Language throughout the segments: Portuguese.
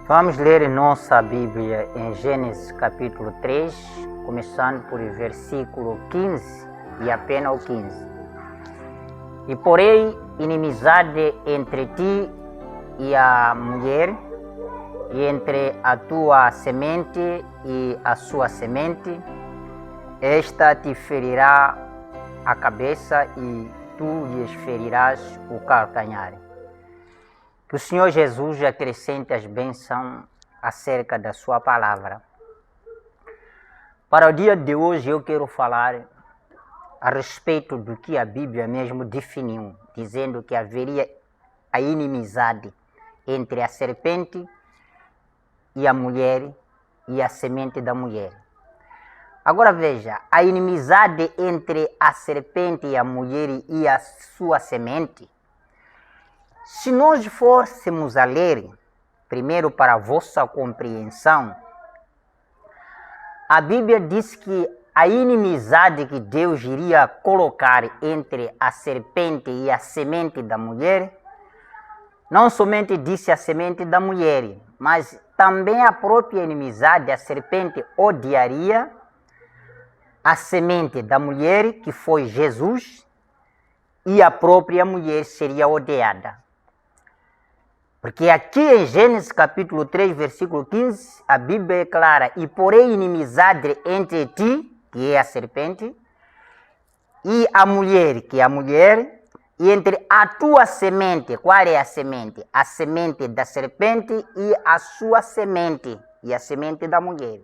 Vamos ler nossa Bíblia em Gênesis capítulo 3, começando por versículo 15 e apenas o 15. E porém inimizade entre ti e a mulher, e entre a tua semente e a sua semente, esta te ferirá a cabeça e tu lhes ferirás o calcanhar. Que o Senhor Jesus acrescente as bênçãos acerca da sua palavra. Para o dia de hoje eu quero falar a respeito do que a Bíblia mesmo definiu, dizendo que haveria a inimizade entre a serpente e a mulher e a semente da mulher. Agora veja, a inimizade entre a serpente e a mulher e a sua semente, se nós fôssemos a ler, primeiro para a vossa compreensão, a Bíblia diz que a inimizade que Deus iria colocar entre a serpente e a semente da mulher, não somente disse a semente da mulher, mas também a própria inimizade, a serpente odiaria a semente da mulher, que foi Jesus, e a própria mulher seria odiada. Porque aqui em Gênesis capítulo 3, versículo 15, a Bíblia é clara: e porém inimizade entre ti, que é a serpente, e a mulher, que é a mulher, e entre a tua semente. Qual é a semente? A semente da serpente e a sua semente, e a semente da mulher.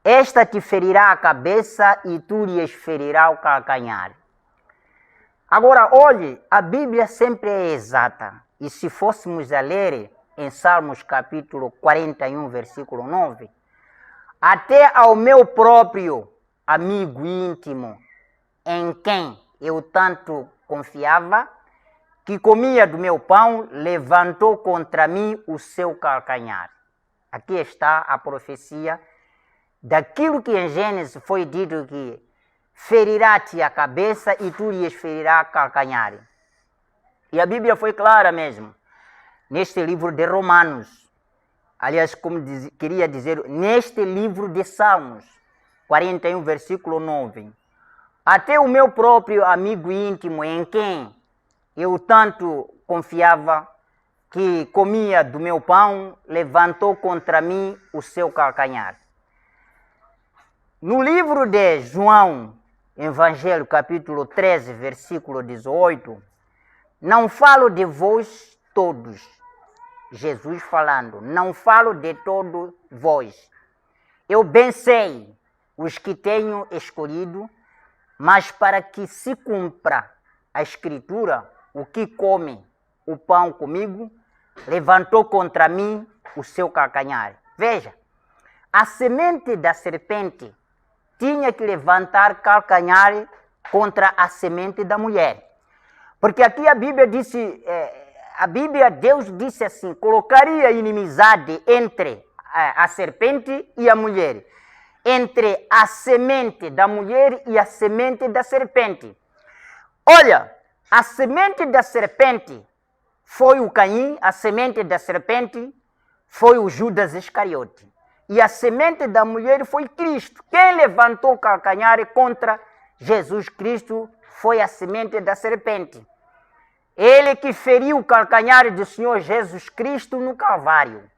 Esta te ferirá a cabeça e tu lhes ferirá o calcanhar. Agora, olhe, a Bíblia sempre é exata. E se fôssemos a ler em Salmos capítulo 41, versículo 9, até ao meu próprio amigo íntimo, em quem eu tanto confiava, que comia do meu pão, levantou contra mim o seu calcanhar. Aqui está a profecia daquilo que em Gênesis foi dito que ferirá-te a cabeça e tu lhes ferirá calcanhar. E a Bíblia foi clara mesmo, neste livro de Romanos, aliás, queria dizer, neste livro de Salmos, 41, versículo 9. Até o meu próprio amigo íntimo, em quem eu tanto confiava, que comia do meu pão, levantou contra mim o seu calcanhar. No livro de João, Evangelho, capítulo 13, versículo 18, não falo de vós todos, Jesus falando, não falo de todos vós. Eu bem sei os que tenho escolhido, mas para que se cumpra a Escritura, o que come o pão comigo, levantou contra mim o seu calcanhar. Veja, a semente da serpente tinha que levantar calcanhar contra a semente da mulher. Porque aqui a Bíblia disse, Deus disse assim, colocaria inimizade entre a serpente e a mulher, entre a semente da mulher e a semente da serpente. Olha, a semente da serpente foi o Caim, a semente da serpente foi o Judas Iscariote. E a semente da mulher foi Cristo. Quem levantou o calcanhar contra Jesus Cristo foi a semente da serpente. Ele que feriu o calcanhar do Senhor Jesus Cristo no Calvário.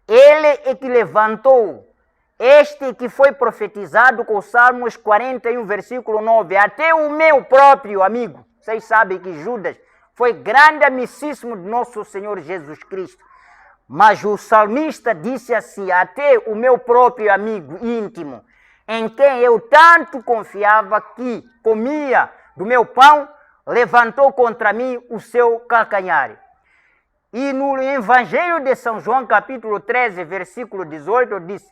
Ele é que levantou este que foi profetizado com Salmos 41, versículo 9. Até o meu próprio amigo. Vocês sabem que Judas foi grande amicíssimo de nosso Senhor Jesus Cristo. Mas o salmista disse assim, até o meu próprio amigo íntimo, em quem eu tanto confiava, que comia do meu pão, levantou contra mim o seu calcanhar. E no Evangelho de São João, capítulo 13, versículo 18, diz,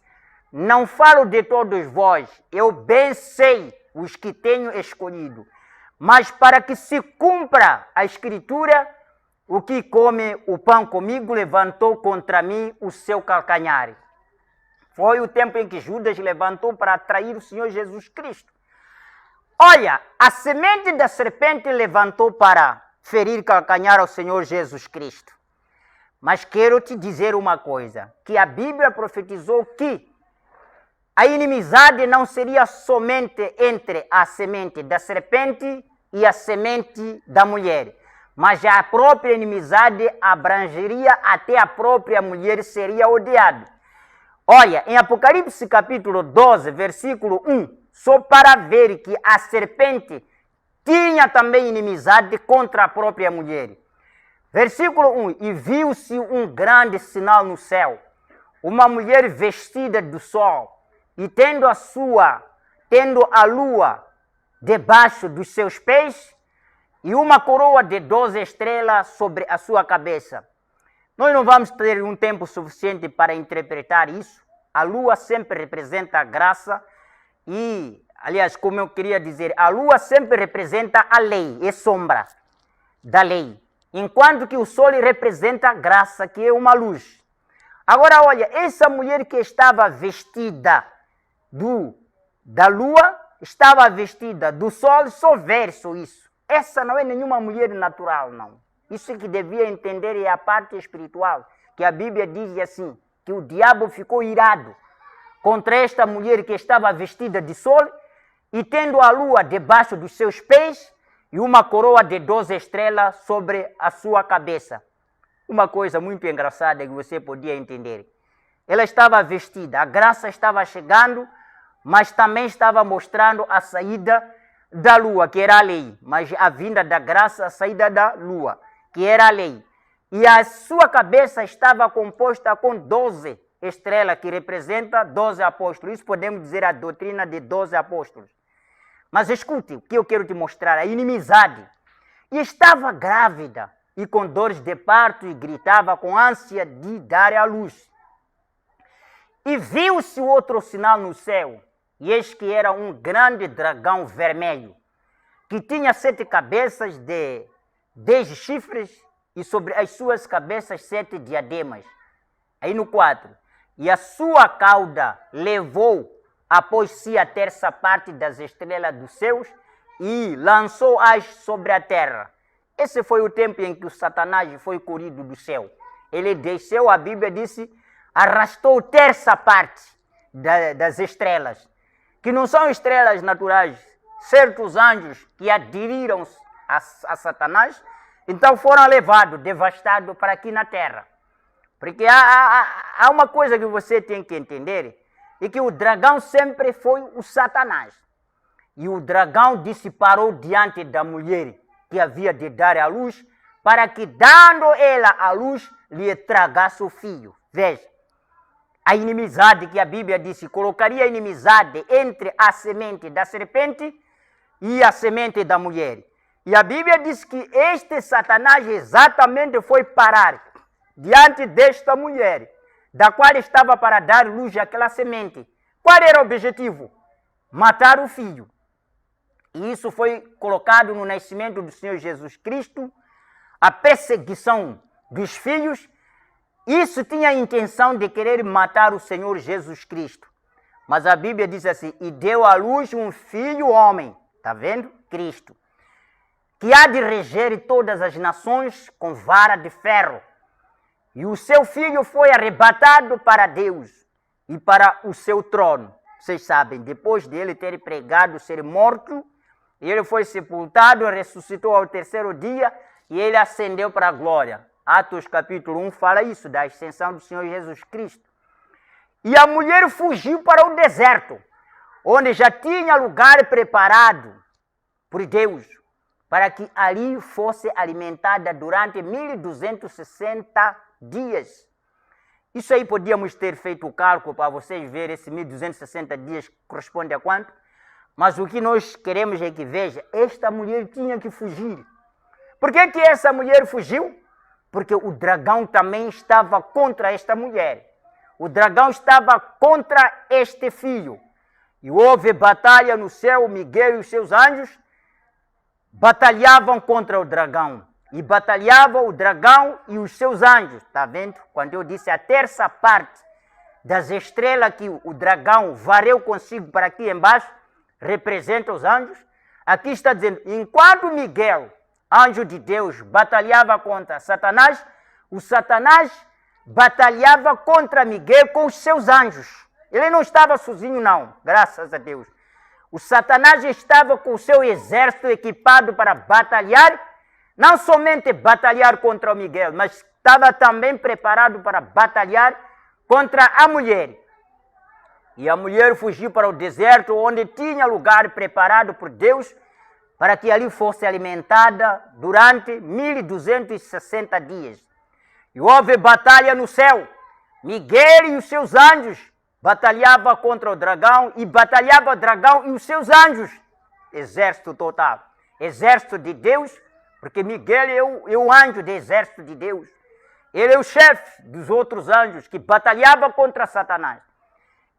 não falo de todos vós, eu bem sei os que tenho escolhido, mas para que se cumpra a Escritura, o que come o pão comigo levantou contra mim o seu calcanhar. Foi o tempo em que Judas levantou para atrair o Senhor Jesus Cristo. Olha, a semente da serpente levantou para ferir calcanhar ao Senhor Jesus Cristo. Mas quero te dizer uma coisa, que a Bíblia profetizou que a inimizade não seria somente entre a semente da serpente e a semente da mulher, mas a própria inimizade abrangeria até a própria mulher, seria odiada. Olha, em Apocalipse capítulo 12, versículo 1, só para ver que a serpente tinha também inimizade contra a própria mulher. Versículo 1, e viu-se um grande sinal no céu, uma mulher vestida do sol, e tendo a lua debaixo dos seus pés, e uma coroa de 12 estrelas sobre a sua cabeça. Nós não vamos ter um tempo suficiente para interpretar isso. A lua sempre representa a graça e, aliás, como eu queria dizer, a lua sempre representa a lei, é sombra da lei, enquanto que o sol representa a graça, que é uma luz. Agora, olha, essa mulher que estava vestida da lua, estava vestida do sol, só verso isso. Essa não é nenhuma mulher natural, não. Isso que devia entender é a parte espiritual, que a Bíblia diz assim, que o diabo ficou irado contra esta mulher que estava vestida de sol e tendo a lua debaixo dos seus pés e uma coroa de 12 estrelas sobre a sua cabeça. Uma coisa muito engraçada que você podia entender. Ela estava vestida, a graça estava chegando, mas também estava mostrando a saída da lua, que era a lei, mas a vinda da graça, a saída da lua, que era a lei. E a sua cabeça estava composta com 12 estrelas, que representa 12 apóstolos. Isso podemos dizer a doutrina de 12 apóstolos. Mas escute, o que eu quero te mostrar, a inimizade. E estava grávida, e com dores de parto, e gritava com ânsia de dar à luz. E viu-se outro sinal no céu, e eis que era um grande dragão vermelho, que tinha 7 cabeças de 10 chifres, e sobre as suas cabeças 7 diademas. Aí no 4, e a sua cauda levou após si a terça parte das estrelas dos céus, e lançou-as sobre a terra. Esse foi o tempo em que o Satanás foi corrido do céu. Ele desceu, a Bíblia disse, arrastou terça parte das estrelas, que não são estrelas naturais, certos anjos que aderiram a Satanás, então foram levados, devastados para aqui na terra. Porque há uma coisa que você tem que entender, é que o dragão sempre foi o Satanás. E o dragão disparou diante da mulher que havia de dar à luz, para que, dando ela à luz, lhe tragasse o filho. Veja, a inimizade que a Bíblia disse, colocaria a inimizade entre a semente da serpente e a semente da mulher. E a Bíblia diz que este Satanás exatamente foi parar diante desta mulher, da qual estava para dar luz àquela semente. Qual era o objetivo? Matar o filho. E isso foi colocado no nascimento do Senhor Jesus Cristo, a perseguição dos filhos. Isso tinha a intenção de querer matar o Senhor Jesus Cristo. Mas a Bíblia diz assim, e deu à luz um filho homem, está vendo? Cristo, que há de reger todas as nações com vara de ferro. E o seu filho foi arrebatado para Deus e para o seu trono. Vocês sabem, depois dele ter pregado, ser morto, ele foi sepultado, ressuscitou ao terceiro dia e ele ascendeu para a glória. Atos capítulo 1 fala isso, da ascensão do Senhor Jesus Cristo. E a mulher fugiu para o deserto, onde já tinha lugar preparado por Deus, para que ali fosse alimentada durante 1260 dias. Isso aí podíamos ter feito o cálculo para vocês verem, esse 1260 dias corresponde a quanto? Mas o que nós queremos é que veja, esta mulher tinha que fugir. Por que essa mulher fugiu? Porque o dragão também estava contra esta mulher. O dragão estava contra este filho. E houve batalha no céu, Miguel e os seus anjos batalhavam contra o dragão. E batalhava o dragão e os seus anjos. Está vendo? Quando eu disse a terça parte das estrelas que o dragão varreu consigo para aqui embaixo, representa os anjos. Aqui está dizendo, enquanto Miguel, anjo de Deus, batalhava contra Satanás, o Satanás batalhava contra Miguel com os seus anjos. Ele não estava sozinho, não, graças a Deus. O Satanás estava com o seu exército equipado para batalhar, não somente batalhar contra o Miguel, mas estava também preparado para batalhar contra a mulher. E a mulher fugiu para o deserto, onde tinha lugar preparado por Deus, para que ali fosse alimentada durante 1260 dias. E houve batalha no céu. Miguel e os seus anjos batalhavam contra o dragão, e batalhava o dragão e os seus anjos. Exército total. Exército de Deus, porque Miguel é o anjo do exército de Deus. Ele é o chefe dos outros anjos que batalhava contra Satanás.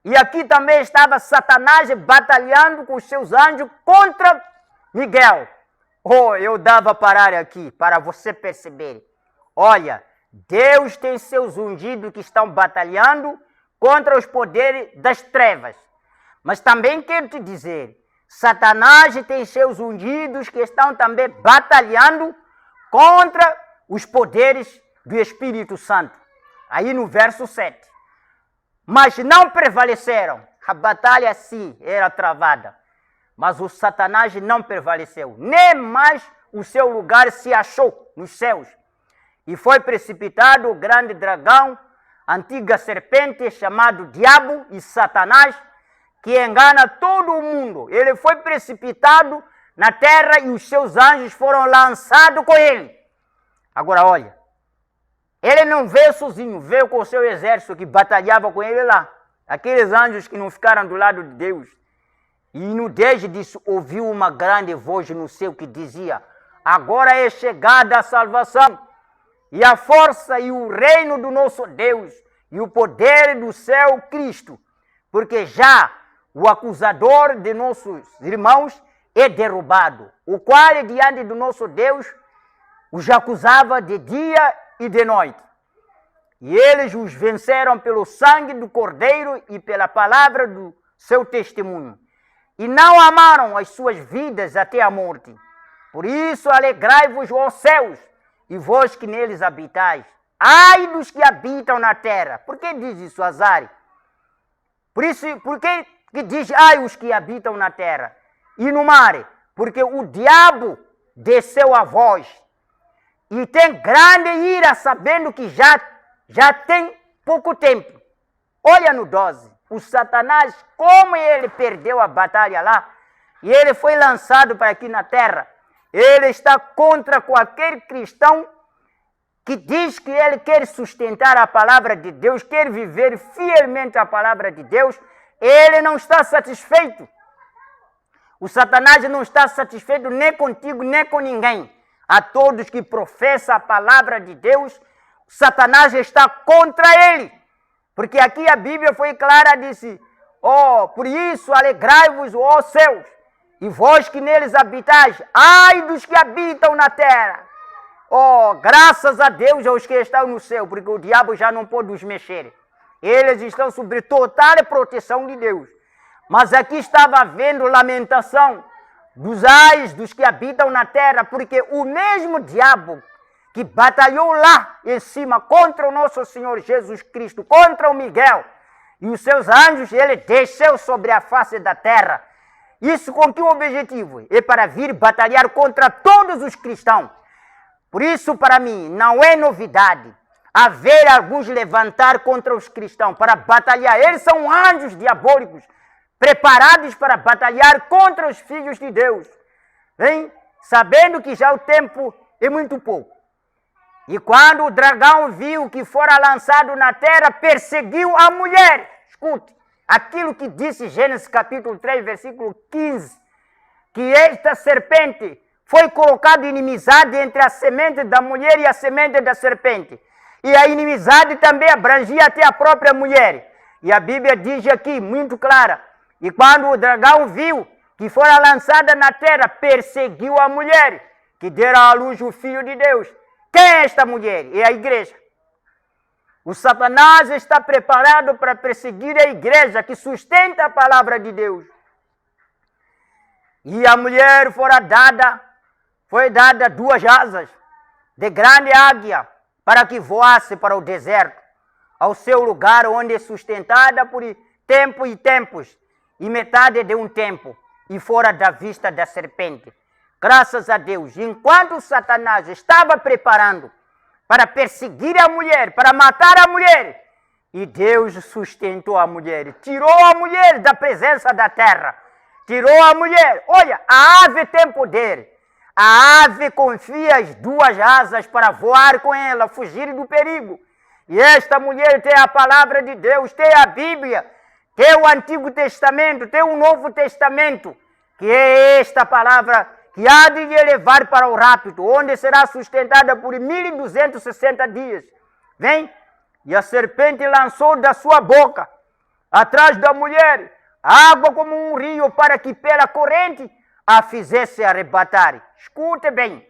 E aqui também estava Satanás batalhando com os seus anjos contra Miguel. Oh, eu dava parar aqui para você perceber. Olha, Deus tem seus ungidos que estão batalhando contra os poderes das trevas. Mas também quero te dizer, Satanás tem seus ungidos que estão também batalhando contra os poderes do Espírito Santo. Aí no verso 7. Mas não prevaleceram. A batalha sim era travada. Mas o Satanás não prevaleceu. Nem mais o seu lugar se achou nos céus. E foi precipitado o grande dragão, antiga serpente, chamado Diabo e Satanás, que engana todo o mundo. Ele foi precipitado na terra e os seus anjos foram lançados com ele. Agora olha, ele não veio sozinho, veio com o seu exército que batalhava com ele lá. Aqueles anjos que não ficaram do lado de Deus. E no 10 disso, ouviu uma grande voz no céu que dizia: agora é chegada a salvação, e a força e o reino do nosso Deus, e o poder do céu Cristo, porque já o acusador de nossos irmãos é derrubado, o qual diante do nosso Deus os acusava de dia e de noite. E eles os venceram pelo sangue do Cordeiro e pela palavra do seu testemunho. E não amaram as suas vidas até a morte. Por isso alegrai-vos, ó céus, e vós que neles habitais. Ai dos que habitam na terra. Por que diz isso, Azari? Por que diz ai os que habitam na terra e no mar? Porque o diabo desceu a vós. E tem grande ira, sabendo que já tem pouco tempo. Olha no 12. O Satanás, como ele perdeu a batalha lá, e ele foi lançado para aqui na terra. Ele está contra qualquer cristão que diz que ele quer sustentar a palavra de Deus, quer viver fielmente a palavra de Deus. Ele não está satisfeito. O Satanás não está satisfeito nem contigo, nem com ninguém. A todos que professam a palavra de Deus, Satanás está contra ele. Porque aqui a Bíblia foi clara, disse: por isso alegrai-vos, ó céus, e vós que neles habitais, ai dos que habitam na terra. Graças a Deus aos que estão no céu, porque o diabo já não pode os mexer. Eles estão sob total proteção de Deus. Mas aqui estava havendo lamentação dos ais dos que habitam na terra, porque o mesmo diabo que batalhou lá em cima contra o nosso Senhor Jesus Cristo, contra o Miguel e os seus anjos, ele desceu sobre a face da terra. Isso com que objetivo? É para vir batalhar contra todos os cristãos. Por isso, para mim, não é novidade haver alguns levantar contra os cristãos para batalhar. Eles são anjos diabólicos, preparados para batalhar contra os filhos de Deus. Hein? Sabendo que já o tempo é muito pouco. E quando o dragão viu que fora lançado na terra, perseguiu a mulher. Escute, aquilo que disse Gênesis capítulo 3, versículo 15, que esta serpente foi colocada inimizade entre a semente da mulher e a semente da serpente. E a inimizade também abrangia até a própria mulher. E a Bíblia diz aqui, muito clara, e quando o dragão viu que fora lançada na terra, perseguiu a mulher, que dera à luz o Filho de Deus. Quem é esta mulher? É a igreja. O Satanás está preparado para perseguir a igreja que sustenta a palavra de Deus. E a mulher foi dada 2 asas de grande águia para que voasse para o deserto, ao seu lugar onde é sustentada por tempo e tempos, e metade de um tempo, e fora da vista da serpente. Graças a Deus, enquanto Satanás estava preparando para perseguir a mulher, para matar a mulher, e Deus sustentou a mulher, tirou a mulher da presença da terra, tirou a mulher. Olha, a ave tem poder, a ave confia as duas asas para voar com ela, fugir do perigo. E esta mulher tem a palavra de Deus, tem a Bíblia, tem o Antigo Testamento, tem o Novo Testamento, que é esta palavra que há de lhe levar para o rápido, onde será sustentada por 1260 dias. Vem, e a serpente lançou da sua boca, atrás da mulher, água como um rio, para que pela corrente a fizesse arrebatar. Escute bem,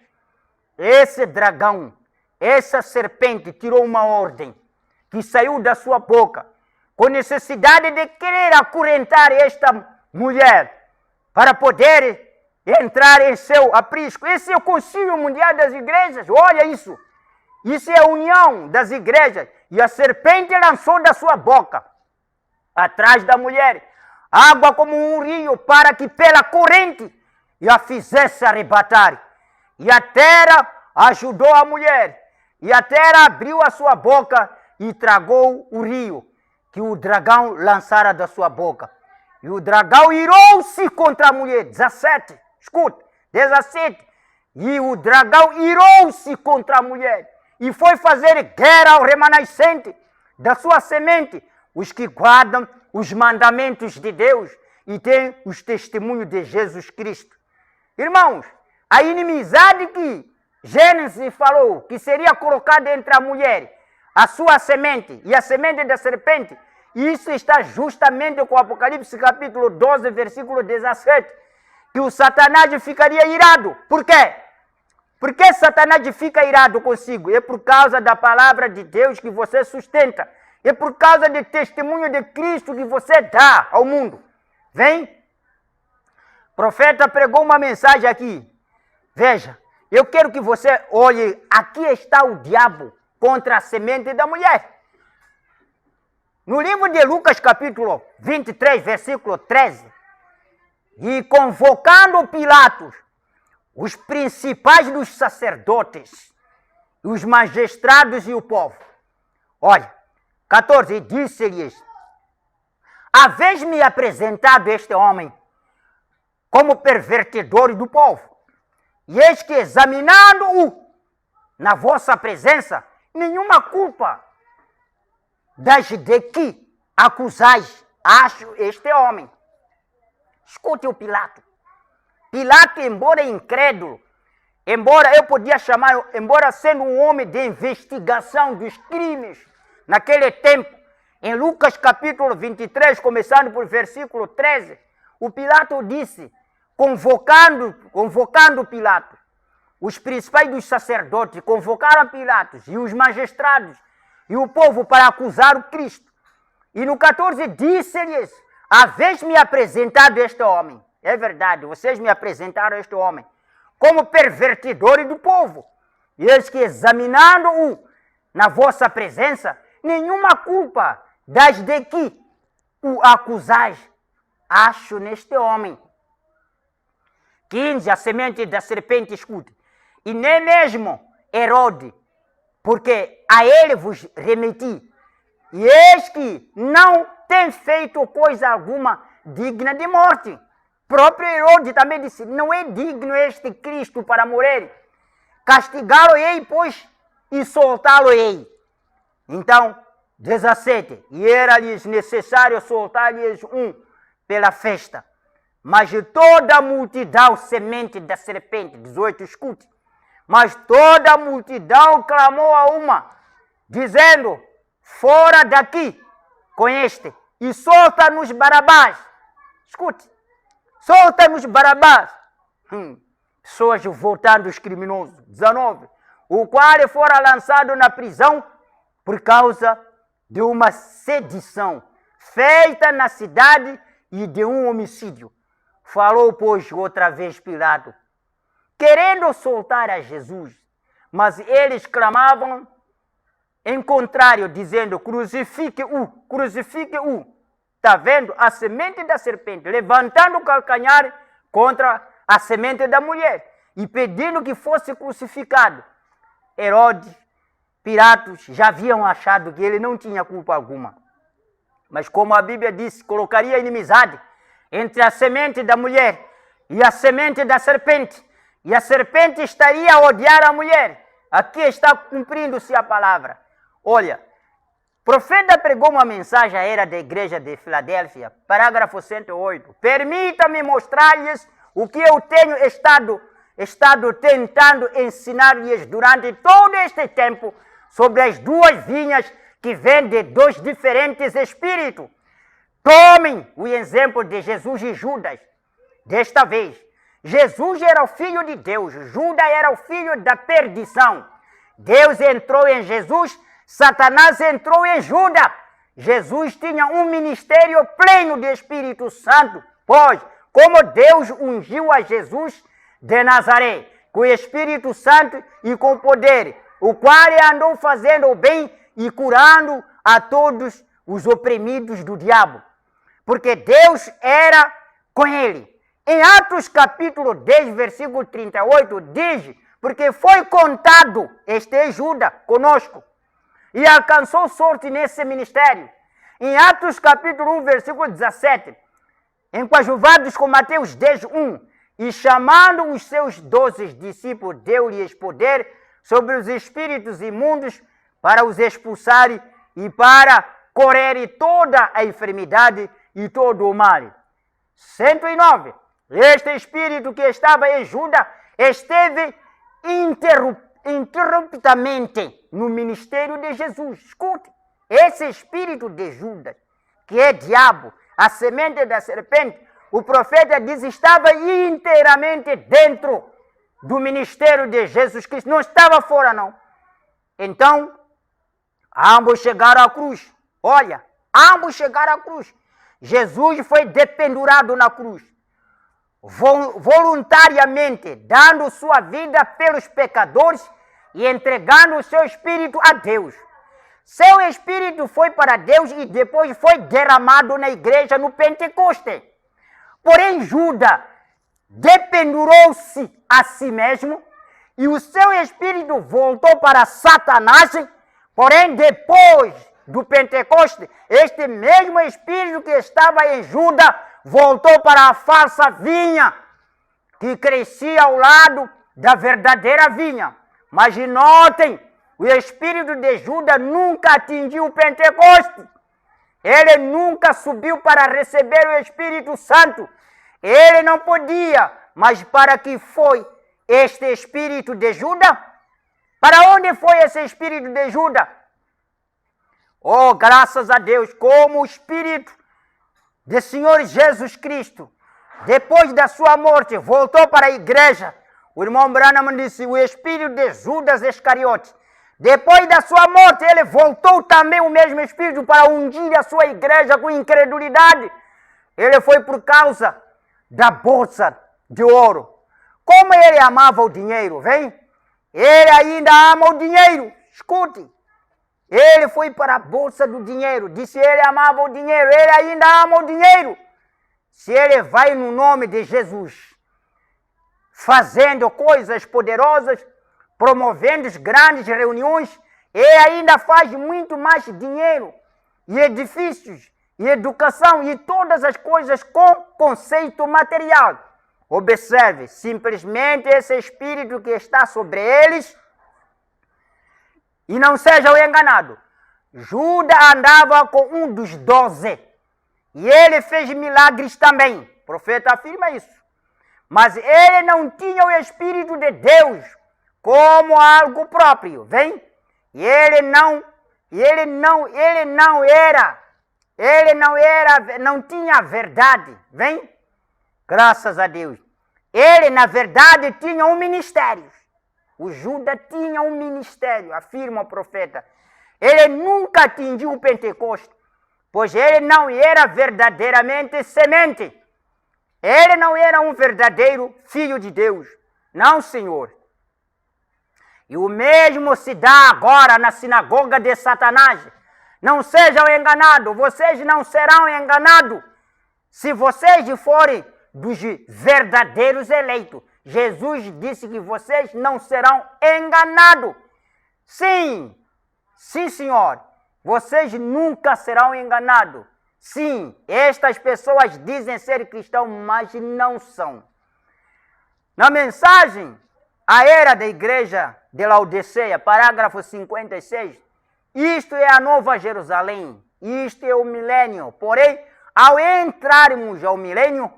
esse dragão, essa serpente tirou uma ordem que saiu da sua boca, com necessidade de querer acorrentar esta mulher, para poder entrar em seu aprisco. Esse é o Concílio Mundial das Igrejas, olha isso. Isso é a união das igrejas. E a serpente lançou da sua boca, atrás da mulher, água como um rio, para que pela corrente a fizesse arrebatar. E a terra ajudou a mulher. E a terra abriu a sua boca e tragou o rio que o dragão lançara da sua boca. E o dragão irou-se contra a mulher. 17, escuta, 17. E o dragão irou-se contra a mulher e foi fazer guerra ao remanescente da sua semente, os que guardam os mandamentos de Deus e têm os testemunhos de Jesus Cristo. Irmãos, a inimizade que Gênesis falou que seria colocada entre a mulher, a sua semente e a semente da serpente, isso está justamente com o Apocalipse capítulo 12, versículo 17, que o Satanás ficaria irado. Por quê? Por que Satanás fica irado consigo? É por causa da palavra de Deus que você sustenta. É por causa do testemunho de Cristo que você dá ao mundo. Vem? O profeta pregou uma mensagem aqui. Veja, eu quero que você olhe. Aqui está o diabo contra a semente da mulher. No livro de Lucas, capítulo 23, versículo 13. E convocando Pilatos, os principais dos sacerdotes, os magistrados e o povo. Olha, 14, e disse-lhes: haveis-me apresentado este homem como pervertidor do povo, e eis que, examinando-o na vossa presença, nenhuma culpa das de que acusais acho este homem. Escute o Pilato. Pilato, embora incrédulo, embora eu podia chamar, embora sendo um homem de investigação dos crimes, naquele tempo, em Lucas capítulo 23, começando por versículo 13, o Pilato disse, convocando Pilato, os principais dos sacerdotes convocaram Pilatos e os magistrados e o povo para acusar o Cristo. E no 14 disse-lhes: haveis-me apresentado este homem. É verdade, vocês me apresentaram este homem como pervertidor do povo. E eis que, examinando-o na vossa presença, nenhuma culpa das de que o acusais acho neste homem. 15, a semente da serpente, escute. E nem mesmo Herode, porque a ele vos remeti. E eis que não tem feito coisa alguma digna de morte. Próprio Herode também disse: não é digno este Cristo para morrer. Castigá-lo-ei, pois, e soltá-lo-ei. Então, 17. E era-lhes necessário soltar-lhes um pela festa. Mas de toda a multidão, semente da serpente. 18, escute. Mas toda a multidão clamou a uma, dizendo: fora daqui com este, e solta-nos Barabás. Escute. Solta-nos Barabás. Pessoas voltando os criminosos. 19. O qual fora lançado na prisão por causa de uma sedição feita na cidade e de um homicídio. Falou, pois, outra vez Pilato, querendo soltar a Jesus. Mas eles clamavam em contrário, dizendo, crucifique-o, crucifique-o. Está vendo? A semente da serpente, levantando o calcanhar contra a semente da mulher e pedindo que fosse crucificado. Herodes, Pilatos já haviam achado que ele não tinha culpa alguma. Mas como a Bíblia disse, colocaria inimizade entre a semente da mulher e a semente da serpente. E a serpente estaria a odiar a mulher. Aqui está cumprindo-se a palavra. Olha, o profeta pregou uma mensagem à era da igreja de Filadélfia, parágrafo 108. Permita-me mostrar-lhes o que eu tenho estado tentando ensinar-lhes durante todo este tempo sobre as duas vinhas que vêm de dois diferentes espíritos. Tomem o exemplo de Jesus e Judas. Desta vez, Jesus era o Filho de Deus, Judas era o filho da perdição. Deus entrou em Jesus, Satanás entrou em Judas. Jesus tinha um ministério pleno de Espírito Santo, pois, como Deus ungiu a Jesus de Nazaré, com o Espírito Santo e com poder, o qual andou fazendo o bem e curando a todos os oprimidos do diabo, porque Deus era com ele. Em Atos capítulo 10, versículo 38, diz, porque foi contado este Judas conosco e alcançou sorte nesse ministério. Em Atos capítulo 1, versículo 17, encoajuvados com Mateus 10, 1, e chamando os seus 12 discípulos, deu-lhes poder sobre os espíritos imundos para os expulsarem e para correrem toda a enfermidade e todo o mal. 109. Este espírito que estava em Judas esteve interruptamente no ministério de Jesus. Escute, esse espírito de Judas, que é diabo, a semente da serpente, o profeta diz, estava inteiramente dentro do ministério de Jesus Cristo, não estava fora não. Então, ambos chegaram à cruz. Olha, ambos chegaram à cruz. Jesus foi dependurado na cruz, voluntariamente, dando sua vida pelos pecadores e entregando o seu espírito a Deus. Seu espírito foi para Deus e depois foi derramado na igreja no Pentecoste. Porém, Judas dependurou-se a si mesmo e o seu espírito voltou para Satanás. Porém, depois do Pentecoste, este mesmo espírito que estava em Judas voltou para a falsa vinha, que crescia ao lado da verdadeira vinha. Mas notem, o espírito de Judas nunca atingiu o Pentecoste. Ele nunca subiu para receber o Espírito Santo. Ele não podia, mas para que foi este espírito de Judas? Para onde foi esse espírito de Judas? Oh, graças a Deus, como o espírito do Senhor Jesus Cristo, depois da sua morte, voltou para a igreja. O irmão Branham disse, o espírito de Judas Iscariote, depois da sua morte, ele voltou também o mesmo espírito para ungir a sua igreja com incredulidade. Ele foi por causa da bolsa de ouro. Como ele amava o dinheiro, vem? Ele ainda ama o dinheiro. Escute. Ele foi para a bolsa do dinheiro. Disse ele amava o dinheiro. Ele ainda ama o dinheiro. Se ele vai no nome de Jesus, fazendo coisas poderosas, promovendo grandes reuniões, ele ainda faz muito mais dinheiro, e edifícios, e educação, e todas as coisas com conceito material. Observe, simplesmente esse espírito que está sobre eles, e não sejam enganados, Judas andava com um dos 12, e ele fez milagres também, o profeta afirma isso, mas ele não tinha o Espírito de Deus como algo próprio, vem? E não tinha a verdade, vem? Graças a Deus. Ele, na verdade, tinha um ministério. O Judas tinha um ministério, afirma o profeta. Ele nunca atingiu o Pentecoste, pois ele não era verdadeiramente semente. Ele não era um verdadeiro filho de Deus. Não, Senhor. E o mesmo se dá agora na sinagoga de Satanás. Não sejam enganados, vocês não serão enganados se vocês forem dos verdadeiros eleitos. Jesus disse que vocês não serão enganados. Sim, sim, Senhor, vocês nunca serão enganados. Sim, estas pessoas dizem ser cristãos, mas não são. Na mensagem, a era da igreja de Laodiceia, parágrafo 56, isto é a nova Jerusalém, isto é o milênio. Porém, ao entrarmos ao milênio,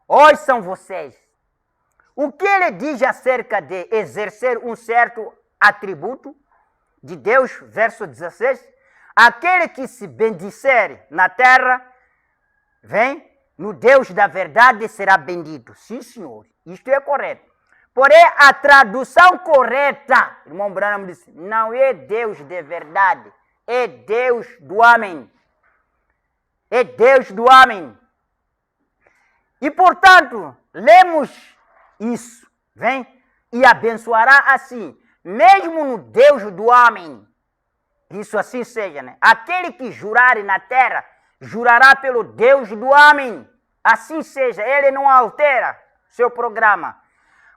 ouçam vocês. O que ele diz acerca de exercer um certo atributo de Deus, verso 16, aquele que se bendizer na terra, vem, no Deus da verdade será bendito. Sim, Senhor, isto é correto. Porém, a tradução correta, irmão Branham disse, não é Deus de verdade, é Deus do homem. É Deus do homem. E, portanto, lemos isso, vem, e abençoará assim, mesmo no Deus do homem. Isso assim seja, né? Aquele que jurar na terra, jurará pelo Deus do homem. Assim seja, ele não altera seu programa.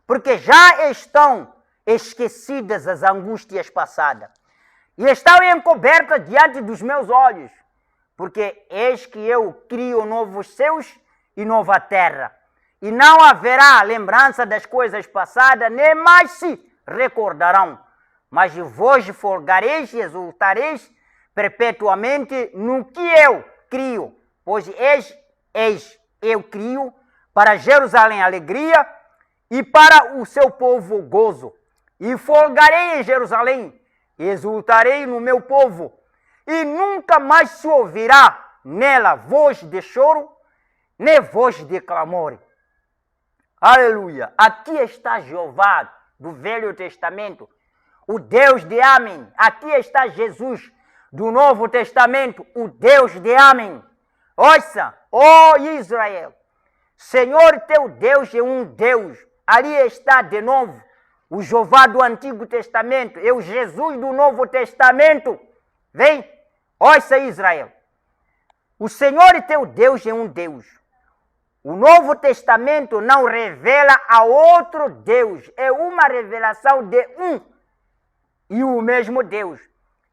Porque já estão esquecidas as angústias passadas. E estão encobertas diante dos meus olhos. Porque eis que eu crio novos céus e nova terra. E não haverá lembrança das coisas passadas, nem mais se recordarão. Mas vos folgareis e exultareis perpetuamente no que eu crio. Pois eis eu crio para Jerusalém alegria e para o seu povo gozo. E folgarei em Jerusalém, exultarei no meu povo, e nunca mais se ouvirá nela voz de choro, nem voz de clamor. Aleluia! Aqui está Jeová do Velho Testamento, o Deus de Amém. Aqui está Jesus do Novo Testamento, o Deus de Amém. Ouça, ó Israel, Senhor teu Deus é um Deus. Ali está de novo o Jeová do Antigo Testamento, é o Jesus do Novo Testamento. Vem, ouça Israel. O Senhor teu Deus é um Deus. O Novo Testamento não revela a outro Deus, é uma revelação de um e o mesmo Deus.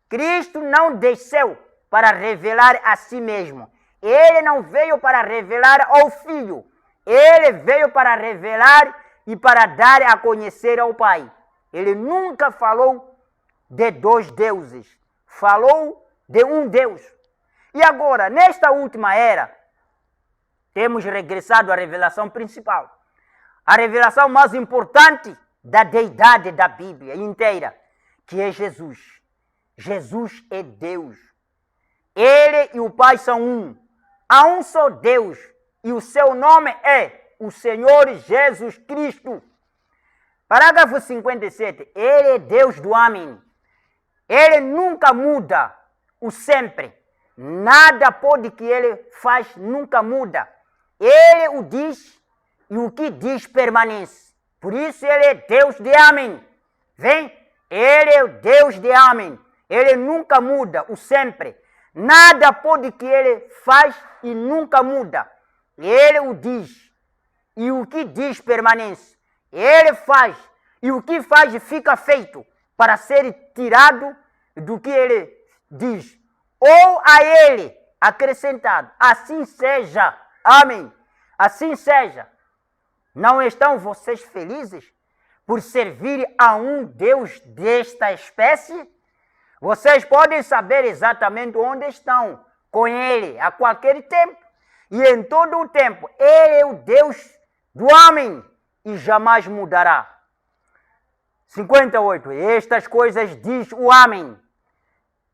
Cristo não desceu para revelar a si mesmo. Ele não veio para revelar ao Filho. Ele veio para revelar e para dar a conhecer ao Pai. Ele nunca falou de dois deuses. Falou de um Deus. E agora, nesta última era, temos regressado à revelação principal. A revelação mais importante da deidade da Bíblia inteira, que é Jesus. Jesus é Deus. Ele e o Pai são um. Há um só Deus e o seu nome é o Senhor Jesus Cristo. Parágrafo 57. Ele é Deus do homem. Ele nunca muda o sempre. Nada pode que ele faz nunca muda. Ele o diz e o que diz permanece. Por isso ele é Deus de homem. Vem? Ele é o Deus de homem. Ele nunca muda o sempre. Nada pode que ele faz e nunca muda. Ele o diz e o que diz permanece. Ele faz e o que faz fica feito para ser tirado do que ele diz. Ou a ele acrescentado. Assim seja. Amém. Assim seja. Não estão vocês felizes por servir a um Deus desta espécie? Vocês podem saber exatamente onde estão com ele a qualquer tempo. E em todo o tempo, ele é o Deus do homem e jamais mudará. 58. Estas coisas diz o homem.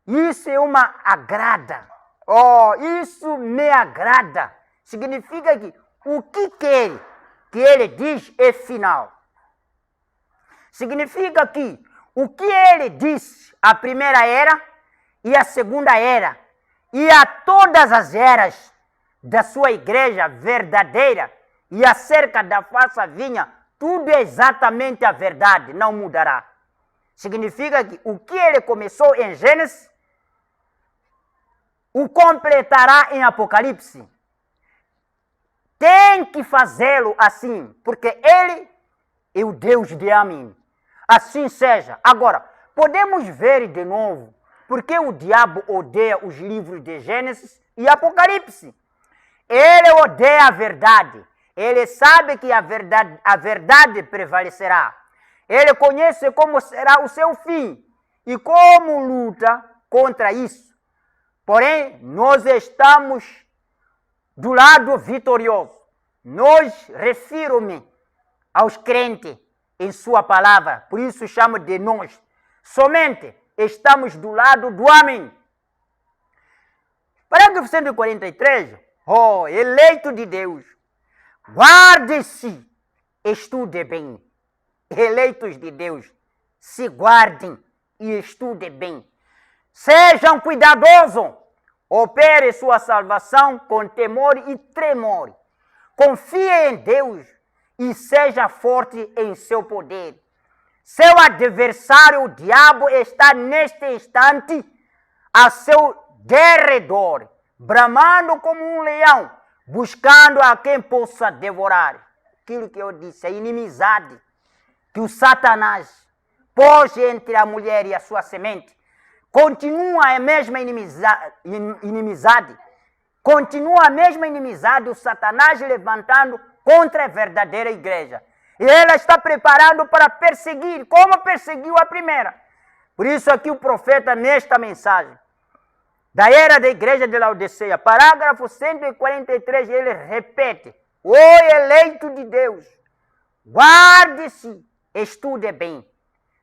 Isso é uma agrada. Oh, isso me agrada. Significa que o que ele diz é final. Significa que o que ele disse a primeira era e a segunda era e a todas as eras da sua igreja verdadeira e acerca da falsa vinha, tudo é exatamente a verdade, não mudará. Significa que o que ele começou em Gênesis, o completará em Apocalipse. Tem que fazê-lo assim, porque ele é o Deus de Amém. Assim seja. Agora, podemos ver de novo porque o diabo odeia os livros de Gênesis e Apocalipse. Ele odeia a verdade. Ele sabe que a verdade prevalecerá. Ele conhece como será o seu fim e como luta contra isso. Porém, nós estamos do lado vitorioso. Nós, refiro-me aos crentes em sua palavra, por isso chamo de nós. Somente estamos do lado do Amém. Parágrafo 143. Eleito de Deus, guarde-se, estude bem. Eleitos de Deus, se guardem e estudem bem. Sejam cuidadosos, opere sua salvação com temor e tremor. Confie em Deus e seja forte em seu poder. Seu adversário, o diabo, está neste instante a seu derredor, bramando como um leão, buscando a quem possa devorar. Aquilo que eu disse, a inimizade que o Satanás pôs entre a mulher e a sua semente, continua a mesma inimizade, continua a mesma inimizade, o Satanás levantando contra a verdadeira igreja. E ela está preparando para perseguir, como perseguiu a primeira. Por isso aqui o profeta, nesta mensagem, da era da igreja de Laodiceia, parágrafo 143, ele repete: o eleito de Deus, guarde-se, estude bem,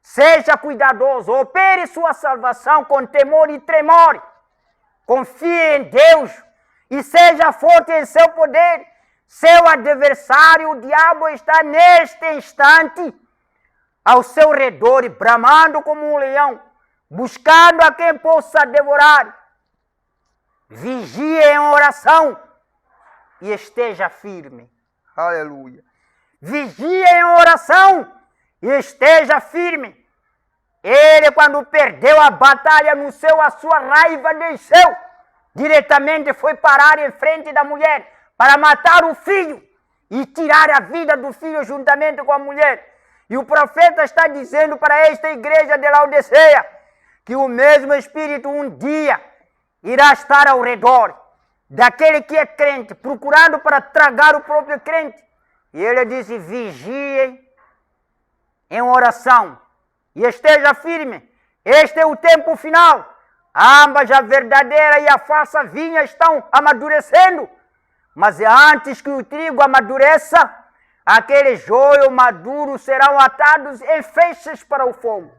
seja cuidadoso, opere sua salvação com temor e tremor, confie em Deus e seja forte em seu poder. Seu adversário, o diabo, está neste instante ao seu redor, bramando como um leão, buscando a quem possa devorar. Vigie em oração e esteja firme. Aleluia. Vigie em oração e esteja firme. Ele, quando perdeu a batalha no céu, a sua raiva desceu. Diretamente foi parar em frente da mulher para matar o filho e tirar a vida do filho juntamente com a mulher. E o profeta está dizendo para esta igreja de Laodiceia que o mesmo Espírito um dia irá estar ao redor daquele que é crente, procurando para tragar o próprio crente. E ele disse: vigiem em oração e esteja firme. Este é o tempo final. Ambas, a verdadeira e a falsa vinha, estão amadurecendo. Mas antes que o trigo amadureça, aqueles joios maduros serão atados em feixes para o fogo.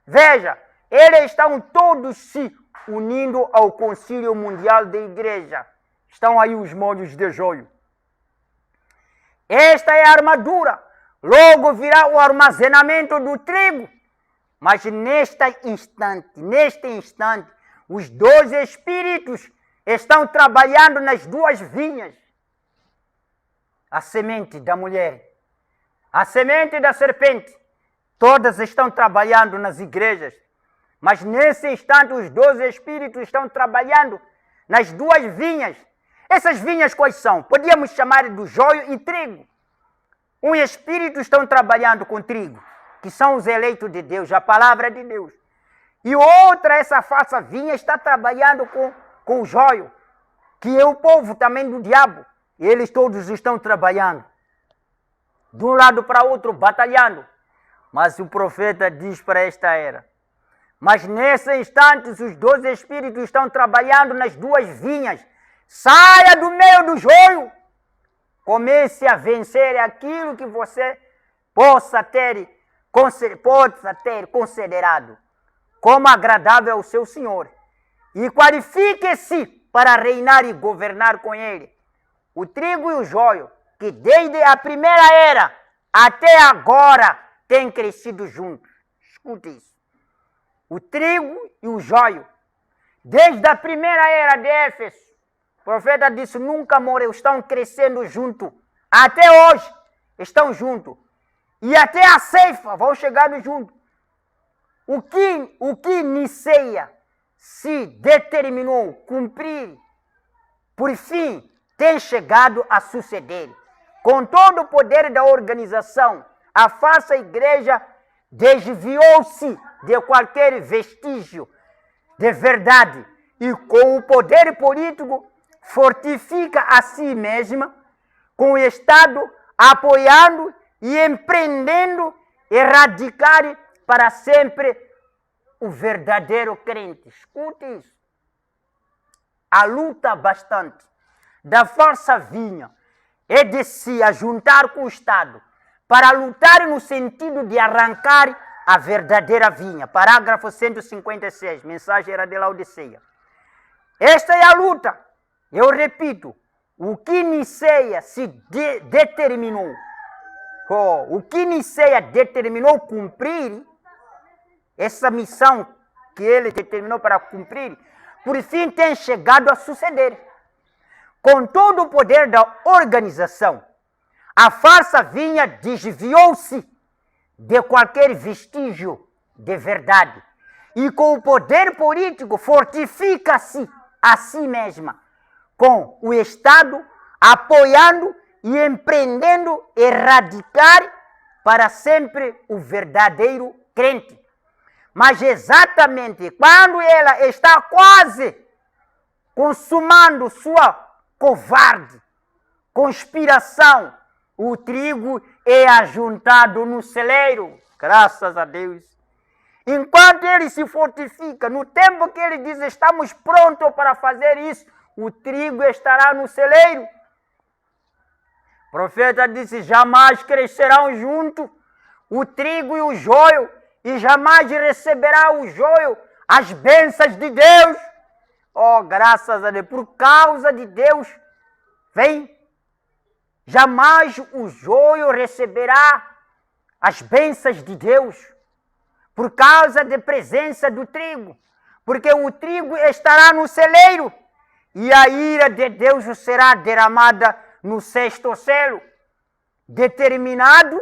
Veja, eles estão todos se unindo ao Concílio Mundial da Igreja. Estão aí os molhos de joio. Esta é a armadura. Logo virá o armazenamento do trigo. Mas neste instante, os dois espíritos estão trabalhando nas duas vinhas. A semente da mulher, a semente da serpente, todas estão trabalhando nas igrejas. Mas nesse instante os dois espíritos estão trabalhando nas duas vinhas. Essas vinhas quais são? Podíamos chamar de joio e trigo. Um espírito estão trabalhando com trigo, que são os eleitos de Deus, a palavra de Deus. E outra, essa falsa vinha, está trabalhando com o joio, que é o povo também do diabo. E eles todos estão trabalhando, de um lado para outro, batalhando. Mas o profeta diz para esta era: mas nesse instante os dois espíritos estão trabalhando nas duas vinhas. Saia do meio do joio. Comece a vencer aquilo que você possa ter considerado como agradável ao seu Senhor. E qualifique-se para reinar e governar com ele. O trigo e o joio, que desde a primeira era até agora têm crescido juntos. Escute isso. O trigo e o joio, desde a primeira era de Éfeso, o profeta disse: nunca morreu, estão crescendo junto. Até hoje estão juntos. E até a ceifa vão chegando juntos. O que Niceia se determinou cumprir, por fim, tem chegado a suceder. Com todo o poder da organização, a falsa igreja desviou-se de qualquer vestígio de verdade e, com o poder político, fortifica a si mesma, com o Estado apoiando e empreendendo erradicar para sempre o verdadeiro crente. Escute isso. A luta bastante da falsa vinha é de se ajuntar com o Estado para lutar no sentido de arrancar a verdadeira vinha. Parágrafo 156, mensagem era de Laodiceia. Esta é a luta. Eu repito, o que Niceia se determinou, o que Niceia determinou cumprir, essa missão que ele determinou para cumprir, por fim tem chegado a suceder. Com todo o poder da organização, a falsa vinha desviou-se de qualquer vestígio de verdade e, com o poder político, fortifica-se a si mesma, com o Estado apoiando e empreendendo erradicar para sempre o verdadeiro crente. Mas exatamente quando ela está quase consumando sua covarde conspiração, o trigo é ajuntado no celeiro, graças a Deus. Enquanto ele se fortifica, no tempo que ele diz estamos prontos para fazer isso, o trigo estará no celeiro. O profeta disse, jamais crescerão juntos o trigo e o joio, e jamais receberá o joio as bênçãos de Deus. Oh, graças a Deus, por causa de Deus, vem, jamais o joio receberá as bênçãos de Deus, por causa da presença do trigo, porque o trigo estará no celeiro, e a ira de Deus será derramada no sexto selo, determinando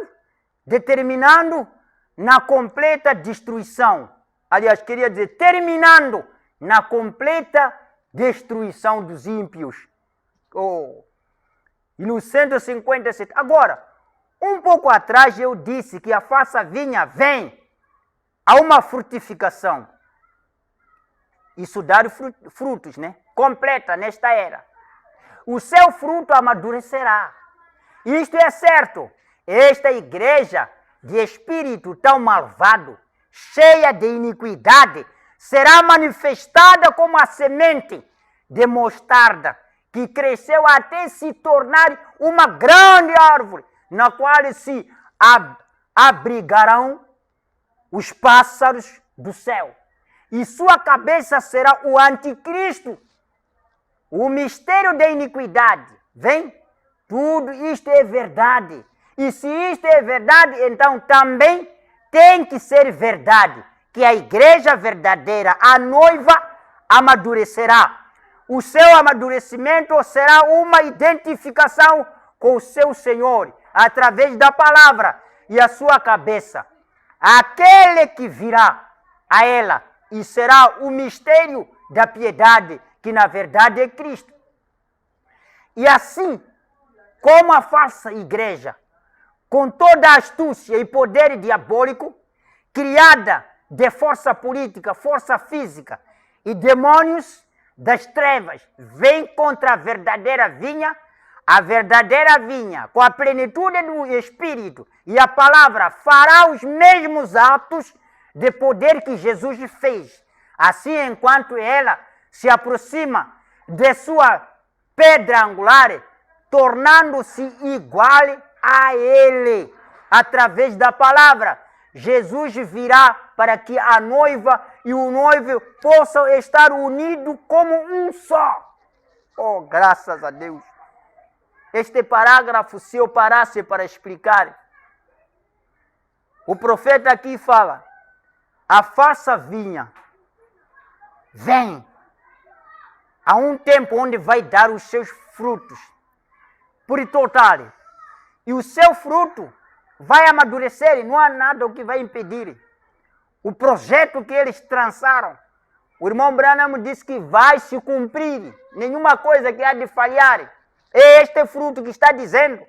na completa destruição. Aliás, queria dizer, terminando na completa destruição dos ímpios. E no 157. Agora, um pouco atrás eu disse que a falsa vinha vem a uma frutificação. Isso dá frutos, né? Completa nesta era. O seu fruto amadurecerá. Isto é certo. Esta igreja de espírito tão malvado, cheia de iniquidade, será manifestada como a semente de mostarda, que cresceu até se tornar uma grande árvore, na qual se abrigarão os pássaros do céu. E sua cabeça será o anticristo, o mistério da iniquidade. Vem? Tudo isto é verdade. E se isto é verdade, então também tem que ser verdade, que a igreja verdadeira, a noiva, amadurecerá. O seu amadurecimento será uma identificação com o seu Senhor, através da palavra e a sua cabeça. Aquele que virá a ela e será o mistério da piedade, que na verdade é Cristo. E assim, como a falsa igreja, com toda a astúcia e poder diabólico, criada de força política, força física e demônios das trevas, vem contra a verdadeira vinha, com a plenitude do Espírito e a palavra, fará os mesmos atos de poder que Jesus fez. Assim, enquanto ela se aproxima de sua pedra angular, tornando-se igual a ele, através da palavra, Jesus virá para que a noiva e o noivo possam estar unidos como um só. Oh, graças a Deus! Este parágrafo, se eu parasse para explicar, o profeta aqui fala, a falsa vinha vem a um tempo onde vai dar os seus frutos, por total. E o seu fruto vai amadurecer e não há nada o que vai impedir. o projeto que eles traçaram, o irmão Branham disse que vai se cumprir, nenhuma coisa que há de falhar. É este fruto que está dizendo,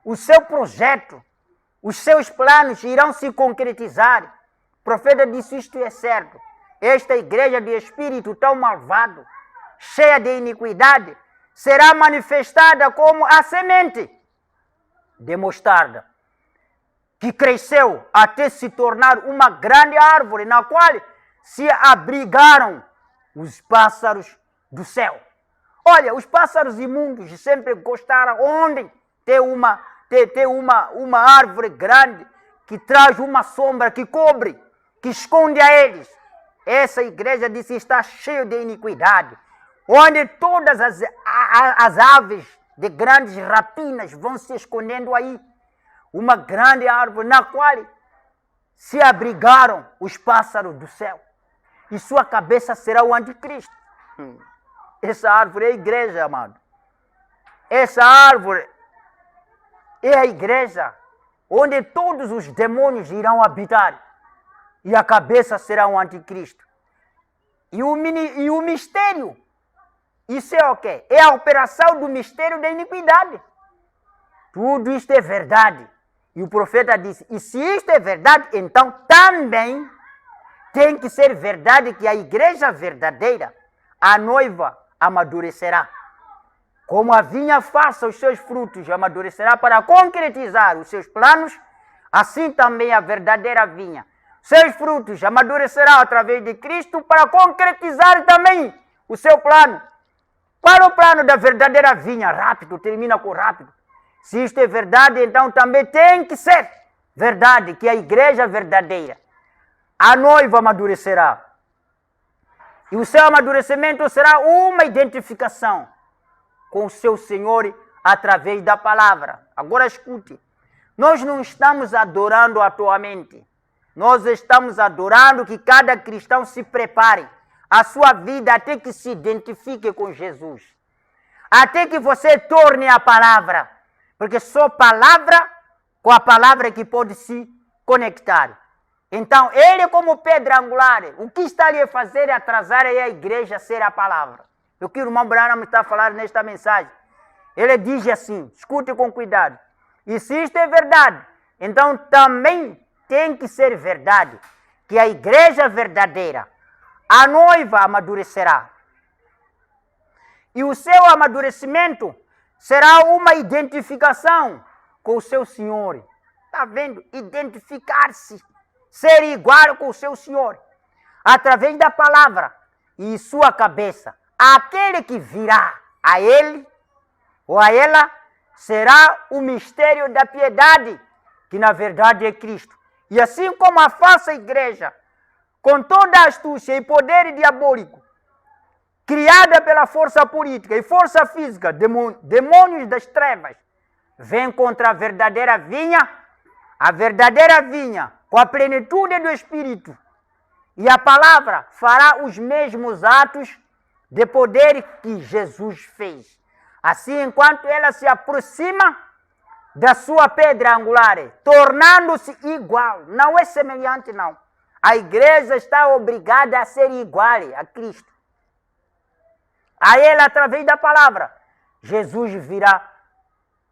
o seu projeto, os seus planos irão se concretizar. O profeta disse, isto é certo. Esta igreja de espírito tão malvado, cheia de iniquidade, será manifestada como a semente de mostarda, que cresceu até se tornar uma grande árvore, na qual se abrigaram os pássaros do céu. Olha, os pássaros imundos sempre gostaram onde tem uma árvore grande que traz uma sombra, que cobre, que esconde a eles. Essa igreja disse está cheia de iniquidade, onde todas as aves de grandes rapinas vão se escondendo aí. Uma grande árvore na qual se abrigaram os pássaros do céu. E sua cabeça será o anticristo. Essa árvore é a igreja, amado. Essa árvore é a igreja onde todos os demônios irão habitar. E a cabeça será o anticristo. E o mistério, isso é o quê? É a operação do mistério da iniquidade. Tudo isto é verdade. E o profeta disse, e se isto é verdade, então também tem que ser verdade que a igreja verdadeira, a noiva, amadurecerá. Como a vinha faça os seus frutos, amadurecerá para concretizar os seus planos, assim também a verdadeira vinha. Seus frutos amadurecerá através de Cristo para concretizar também o seu plano. Para o plano da verdadeira vinha, rápido, termina com rápido. Se isto é verdade, então também tem que ser verdade, que a igreja verdadeira, a noiva amadurecerá. E o seu amadurecimento será uma identificação com o seu Senhor através da palavra. Agora escute, nós não estamos adorando atualmente. Nós estamos adorando que cada cristão se prepare a sua vida até que se identifique com Jesus. Até que você torne a palavra. Porque só palavra com a palavra que pode se conectar. Então, ele como pedra angular, o que está ali a fazer é atrasar a igreja a ser a palavra. O que o irmão Branham está falando nesta mensagem. Ele diz assim, escute com cuidado. E se isto é verdade, então também tem que ser verdade que a igreja verdadeira, a noiva amadurecerá. E o seu amadurecimento será uma identificação com o seu Senhor. Está vendo? Identificar-se, ser igual com o seu Senhor, através da palavra e sua cabeça. Aquele que virá a ele ou a ela será o mistério da piedade, que na verdade é Cristo. E assim como a falsa igreja, com toda a astúcia e poder diabólico, criada pela força política e força física, demônios das trevas, vem contra a verdadeira vinha, com a plenitude do Espírito. E a palavra fará os mesmos atos de poder que Jesus fez. Assim, enquanto ela se aproxima da sua pedra angular, tornando-se igual, não é semelhante não. A igreja está obrigada a ser igual a Cristo. A ele, através da palavra, Jesus virá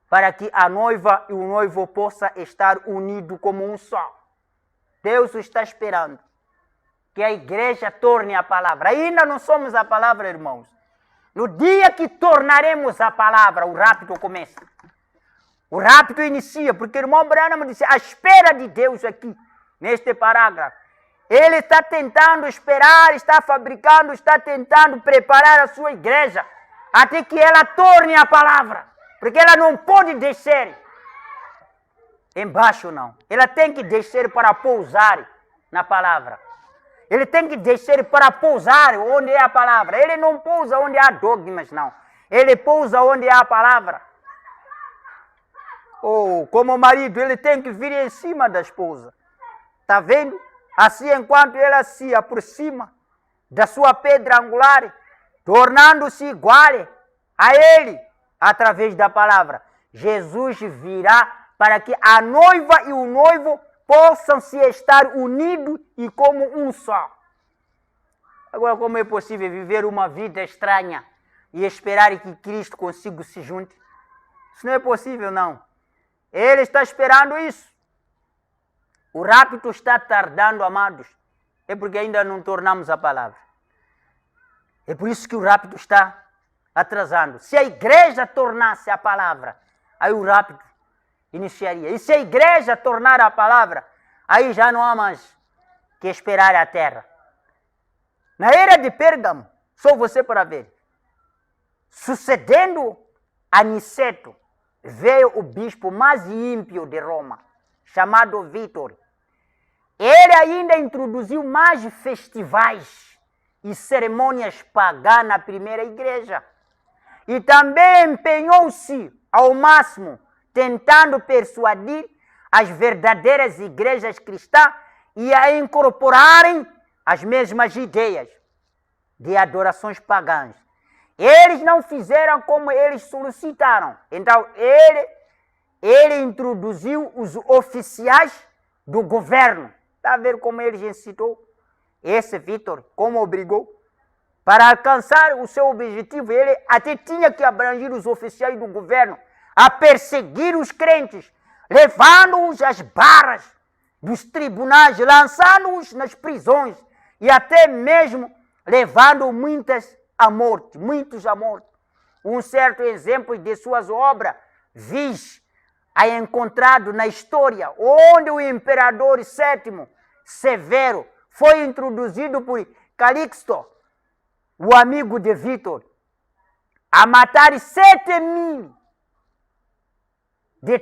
para que a noiva e o noivo possam estar unidos como um só. Deus está esperando que a igreja torne a palavra. Ainda não somos a palavra, irmãos. No dia que tornaremos a palavra, o rapto começa. O rapto inicia, porque o irmão Branham disse, a espera de Deus aqui, neste parágrafo. Ele está tentando esperar, está fabricando, está tentando preparar a sua igreja, até que ela torne a palavra. Porque ela não pode descer embaixo, não. Ela tem que descer para pousar na palavra. Ele tem que descer para pousar onde é a palavra. Ele não pousa onde há dogmas, não. Ele pousa onde há a palavra. Ou, como marido, ele tem que vir em cima da esposa. Está vendo? Assim, enquanto ela se aproxima da sua pedra angular, tornando-se igual a ele, através da palavra, Jesus virá para que a noiva e o noivo possam se estar unidos e como um só. Agora, como é possível viver uma vida estranha e esperar que Cristo consiga se junte? Isso não é possível, não. Ele está esperando isso. O rapto está tardando, amados. É porque ainda não tornamos a palavra. É por isso que o rapto está atrasando. Se a igreja tornasse a palavra, aí o rapto iniciaria. E se a igreja tornar a palavra, aí já não há mais que esperar a terra. Na era de Pérgamo, só você para ver, sucedendo a Niceto, veio o bispo mais ímpio de Roma, chamado Vítor. Ele ainda introduziu mais festivais e cerimônias pagãs na primeira igreja. E também empenhou-se ao máximo, tentando persuadir as verdadeiras igrejas cristãs e a incorporarem as mesmas ideias de adorações pagãs. Eles não fizeram como eles solicitaram. Então, ele introduziu os oficiais do governo. Está a ver como ele incitou? Esse Vítor, como obrigou? Para alcançar o seu objetivo, ele até tinha que abranger os oficiais do governo a perseguir os crentes, levando-os às barras dos tribunais, lançando-os nas prisões e até mesmo levando muitos à morte. Um certo exemplo de suas obras é encontrado na história, onde o imperador VII Severo foi introduzido por Calixto, o amigo de Vítor, a matar 7.000 de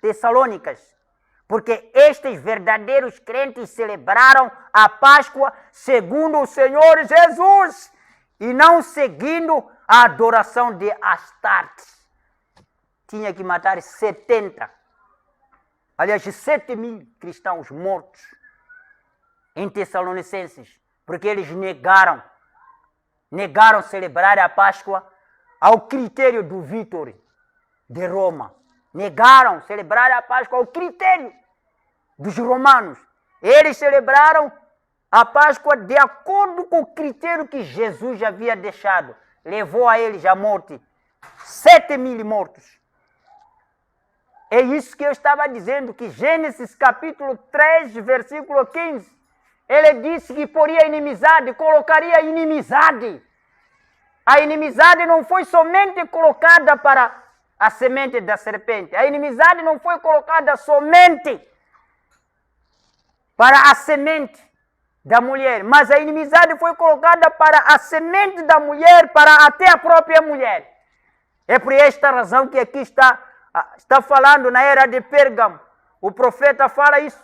Tessalônicas, porque estes verdadeiros crentes celebraram a Páscoa segundo o Senhor Jesus e não seguindo a adoração de Astarte. Tinha que matar 7.000 cristãos mortos em Tessalonicenses, porque eles negaram celebrar a Páscoa ao critério do Vítor de Roma. Negaram celebrar a Páscoa ao critério dos romanos. Eles celebraram a Páscoa de acordo com o critério que Jesus já havia deixado. Levou a eles a morte. 7.000 mortos. É isso que eu estava dizendo, que Gênesis capítulo 3, versículo 15, ele disse que poria inimizade, colocaria inimizade. A inimizade não foi somente colocada para a semente da serpente. A inimizade não foi colocada somente para a semente da mulher, mas a inimizade foi colocada para a semente da mulher, para até a própria mulher. É por esta razão que aqui está falando na era de Pérgamo. O profeta fala isso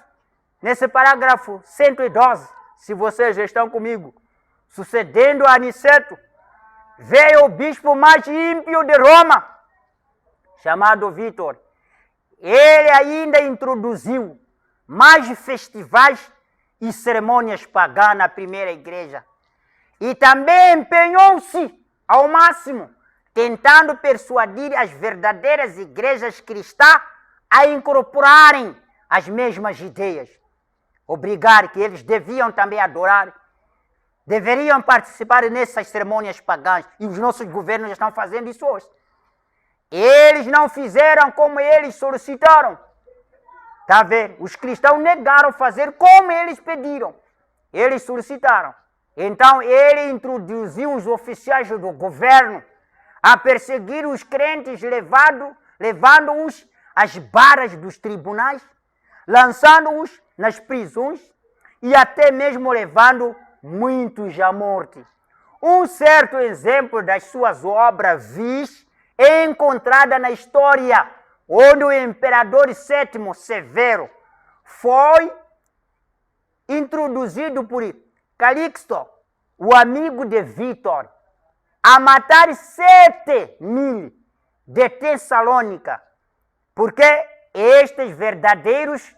nesse parágrafo 112, se vocês já estão comigo. Sucedendo a Niceto, veio o bispo mais ímpio de Roma, chamado Vítor. Ele ainda introduziu mais festivais e cerimônias pagãs na primeira igreja. E também empenhou-se ao máximo, tentando persuadir as verdadeiras igrejas cristãs a incorporarem as mesmas ideias. Obrigar que eles deviam também adorar, deveriam participar nessas cerimônias pagãs. E os nossos governos estão fazendo isso hoje. Eles não fizeram como eles solicitaram. Está a ver? Os cristãos negaram fazer como eles pediram. Eles solicitaram. Então ele introduziu os oficiais do governo a perseguir os crentes, levando-os às barras dos tribunais, lançando-os nas prisões e até mesmo levando muitos à morte. Um certo exemplo das suas obras é encontrada na história, onde o imperador VII Severo foi introduzido por Calixto, o amigo de Vítor, a matar 7.000 de Tessalônica, porque estes verdadeiros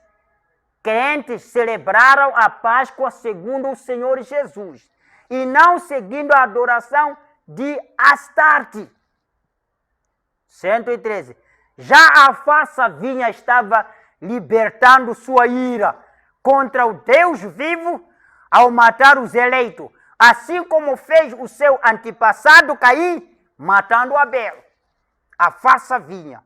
crentes celebraram a Páscoa segundo o Senhor Jesus e não seguindo a adoração de Astarte. 113. Já a falsa vinha estava libertando sua ira contra o Deus vivo ao matar os eleitos, assim como fez o seu antepassado Caim, matando Abel. A farsa vinha.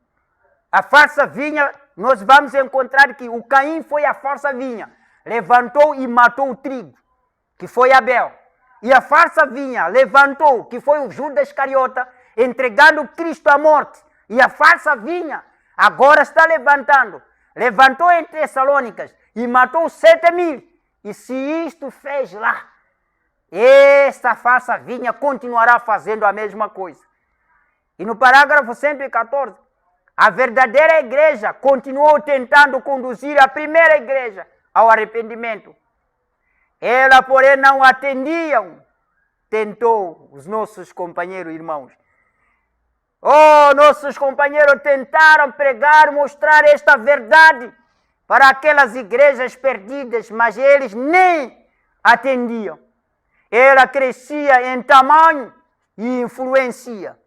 A farsa vinha, nós vamos encontrar que o Caim foi a farsa vinha, levantou e matou o trigo, que foi Abel. E a farsa vinha, levantou, que foi o Judas Iscariota, entregando Cristo à morte. E a farsa vinha, agora está levantando. Levantou em Tessalônicas e matou 7.000. E se isto fez lá, esta farsa vinha continuará fazendo a mesma coisa. E no parágrafo 114, a verdadeira igreja continuou tentando conduzir a primeira igreja ao arrependimento. Ela, porém, não atendiam. Tentou os nossos companheiros irmãos. Nossos companheiros tentaram pregar, mostrar esta verdade para aquelas igrejas perdidas, mas eles nem atendiam. Ela crescia em tamanho e influência.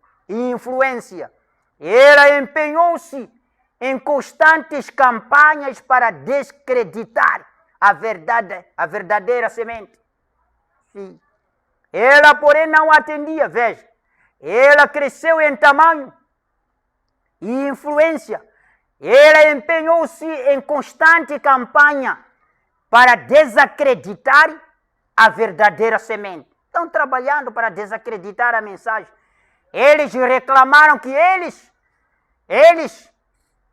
Ela empenhou-se em constantes campanhas para descreditar a verdadeira semente. Sim. Ela, porém, não atendia, veja. Ela cresceu em tamanho e influência. Ela empenhou-se em constante campanha para desacreditar a verdadeira semente. Estão trabalhando para desacreditar a mensagem. Eles reclamaram que eles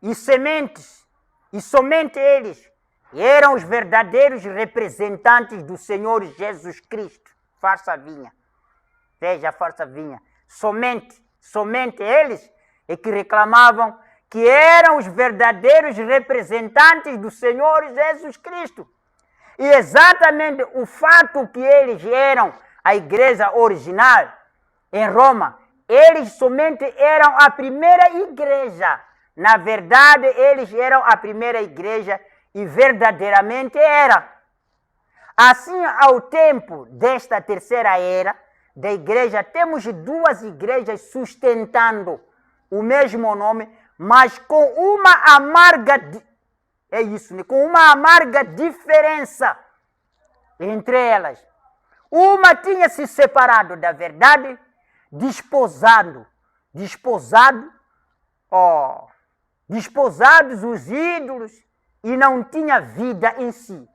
e sementes, e somente eles, eram os verdadeiros representantes do Senhor Jesus Cristo. Farsa vinha. Veja, a farsa vinha. Somente eles é que reclamavam que eram os verdadeiros representantes do Senhor Jesus Cristo. E exatamente o fato que eles eram a igreja original em Roma, eles somente eram a primeira igreja. Na verdade, eles eram a primeira igreja e verdadeiramente era. Assim, ao tempo desta terceira era da igreja, temos duas igrejas sustentando o mesmo nome, mas com uma amarga, com uma amarga diferença entre elas. Uma tinha se separado da verdade, desposados os ídolos, e não tinha vida em si.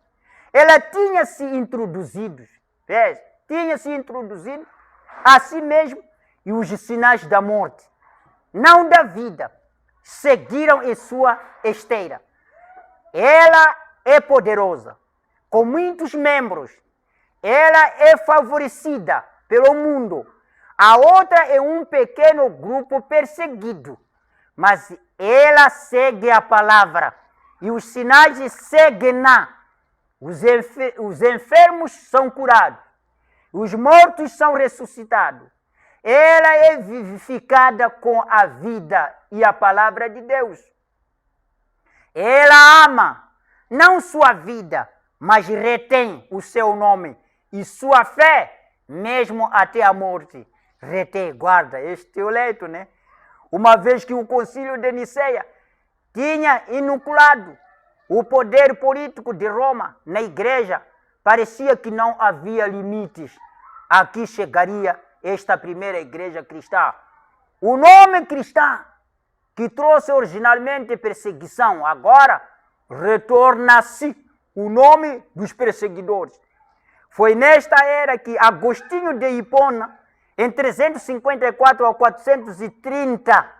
Ela tinha se introduzido a si mesmo, e os sinais da morte, não da vida, seguiram em sua esteira. Ela é poderosa, com muitos membros. Ela é favorecida pelo mundo. A outra é um pequeno grupo perseguido, mas ela segue a palavra e os sinais seguem-na. Os enfermos são curados, os mortos são ressuscitados. Ela é vivificada com a vida e a palavra de Deus. Ela ama não sua vida, mas retém o seu nome e sua fé, mesmo até a morte. Retém, guarda, este é o leito, né? Uma vez que o concílio de Niceia tinha inoculado o poder político de Roma na igreja, parecia que não havia limites. Aqui chegaria esta primeira igreja cristã. O nome cristã, que trouxe originalmente perseguição, agora retorna-se o nome dos perseguidores. Foi nesta era que Agostinho de Hipona, em 354 a 430,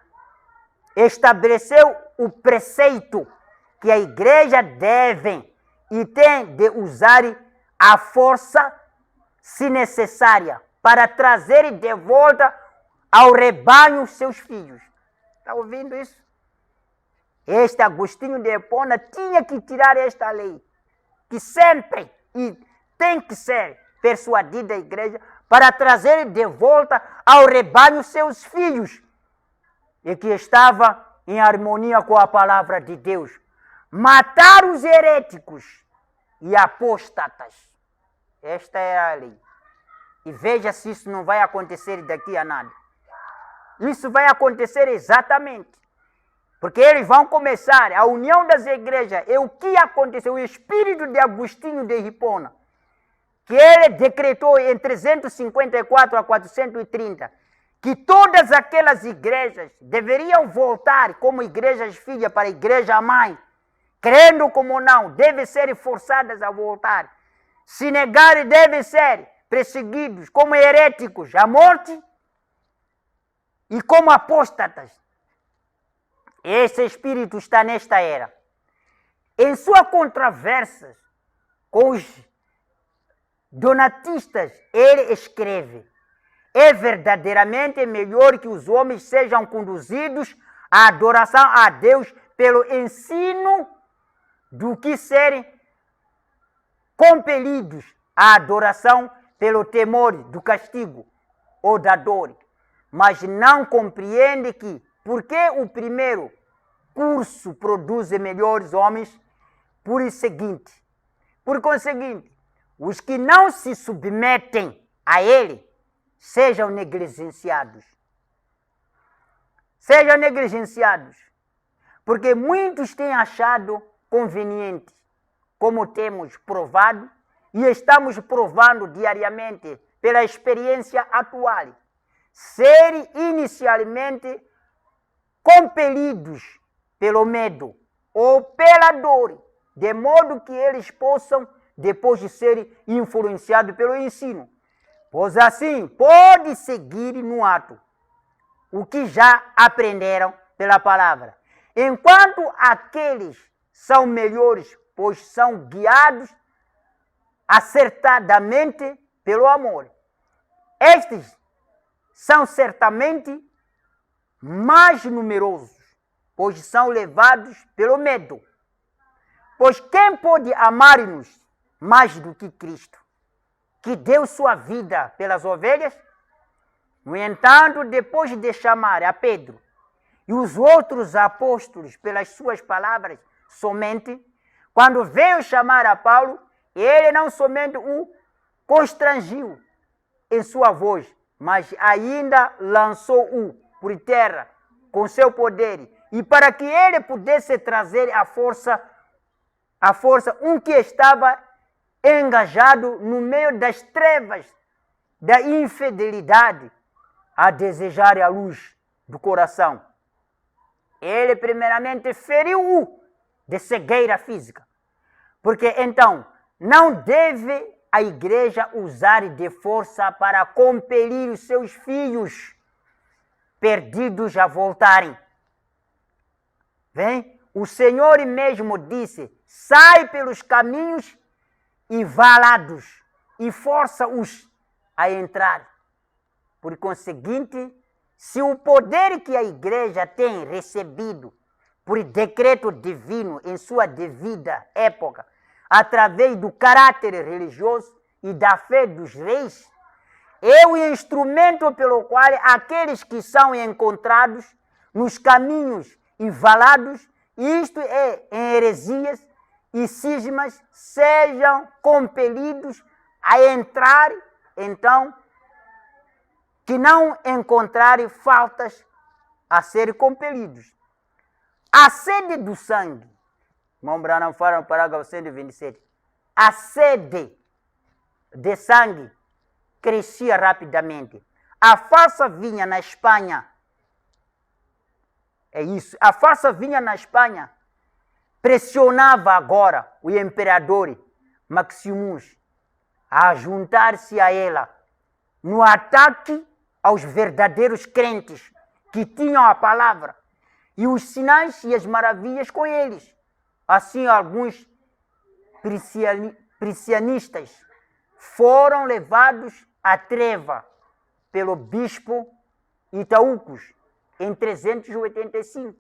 estabeleceu o preceito que a igreja deve e tem de usar a força, se necessária, para trazer de volta ao rebanho seus filhos. Está ouvindo isso? Este Agostinho de Hipona tinha que tirar esta lei, que sempre e tem que ser persuadida a igreja para trazer de volta ao rebanho seus filhos, e que estava em harmonia com a palavra de Deus. Matar os heréticos e apóstatas. Esta é a lei. E veja se isso não vai acontecer daqui a nada. Isso vai acontecer exatamente. Porque eles vão começar a união das igrejas. E o que aconteceu? O espírito de Agostinho de Hipona, que ele decretou em 354 a 430, que todas aquelas igrejas deveriam voltar como igrejas filhas para a igreja mãe, crendo como não, devem ser forçadas a voltar. Se negarem, devem ser perseguidos como heréticos à morte e como apóstatas. Esse espírito está nesta era. Em suas controvérsias com os donatistas, ele escreve: é verdadeiramente melhor que os homens sejam conduzidos à adoração a Deus pelo ensino do que serem compelidos à adoração pelo temor do castigo ou da dor. Mas não compreende que, porque o primeiro curso produz melhores homens, por conseguinte, os que não se submetem a ele sejam negligenciados. Sejam negligenciados, porque muitos têm achado conveniente, como temos provado e estamos provando diariamente pela experiência atual, serem inicialmente compelidos pelo medo ou pela dor, de modo que eles possam depois de serem influenciados pelo ensino, pois assim pode seguir no ato o que já aprenderam pela palavra, enquanto aqueles são melhores, pois são guiados acertadamente pelo amor. Estes são certamente mais numerosos, pois são levados pelo medo. Pois quem pode amar-nos mais do que Cristo, que deu sua vida pelas ovelhas? No entanto, depois de chamar a Pedro e os outros apóstolos pelas suas palavras somente, quando veio chamar a Paulo, ele não somente o constrangiu em sua voz, mas ainda lançou-o por terra com seu poder, e para que ele pudesse trazer à força um que estava engajado no meio das trevas da infidelidade, a desejar a luz do coração. Ele primeiramente feriu-o de cegueira física, porque então não deve a igreja usar de força para compelir os seus filhos perdidos a voltarem. Vem? O Senhor mesmo disse: sai pelos caminhos e valados e força-os a entrar. Por conseguinte, se o poder que a igreja tem recebido por decreto divino em sua devida época, através do caráter religioso e da fé dos reis, é o instrumento pelo qual aqueles que são encontrados nos caminhos e valados, isto é, em heresias e cismas, sejam compelidos a entrar, então, que não encontrarem faltas a serem compelidos. A sede do sangue, irmão Branham fala no parágrafo 127, a sede de sangue crescia rapidamente. A falsa vinha na Espanha, é isso, a falsa vinha na Espanha pressionava agora o imperador Maximus a juntar-se a ela no ataque aos verdadeiros crentes que tinham a palavra e os sinais e as maravilhas com eles. Assim, alguns priscianistas foram levados à treva pelo bispo Itaúcos em 385.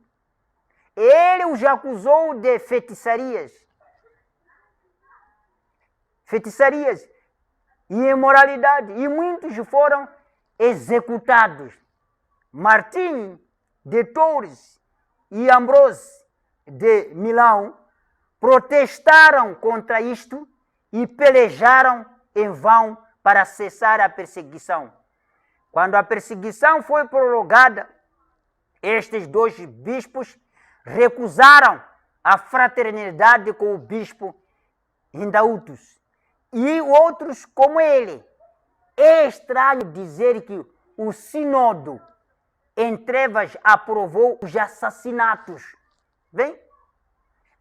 Ele os acusou de feitiçarias e imoralidade, e muitos foram executados. Martim de Tours e Ambrose de Milão protestaram contra isto e pelejaram em vão para cessar a perseguição. Quando a perseguição foi prolongada, estes dois bispos recusaram a fraternidade com o bispo Indautos e outros como ele. É estranho dizer que o sínodo em trevas aprovou os assassinatos. Bem?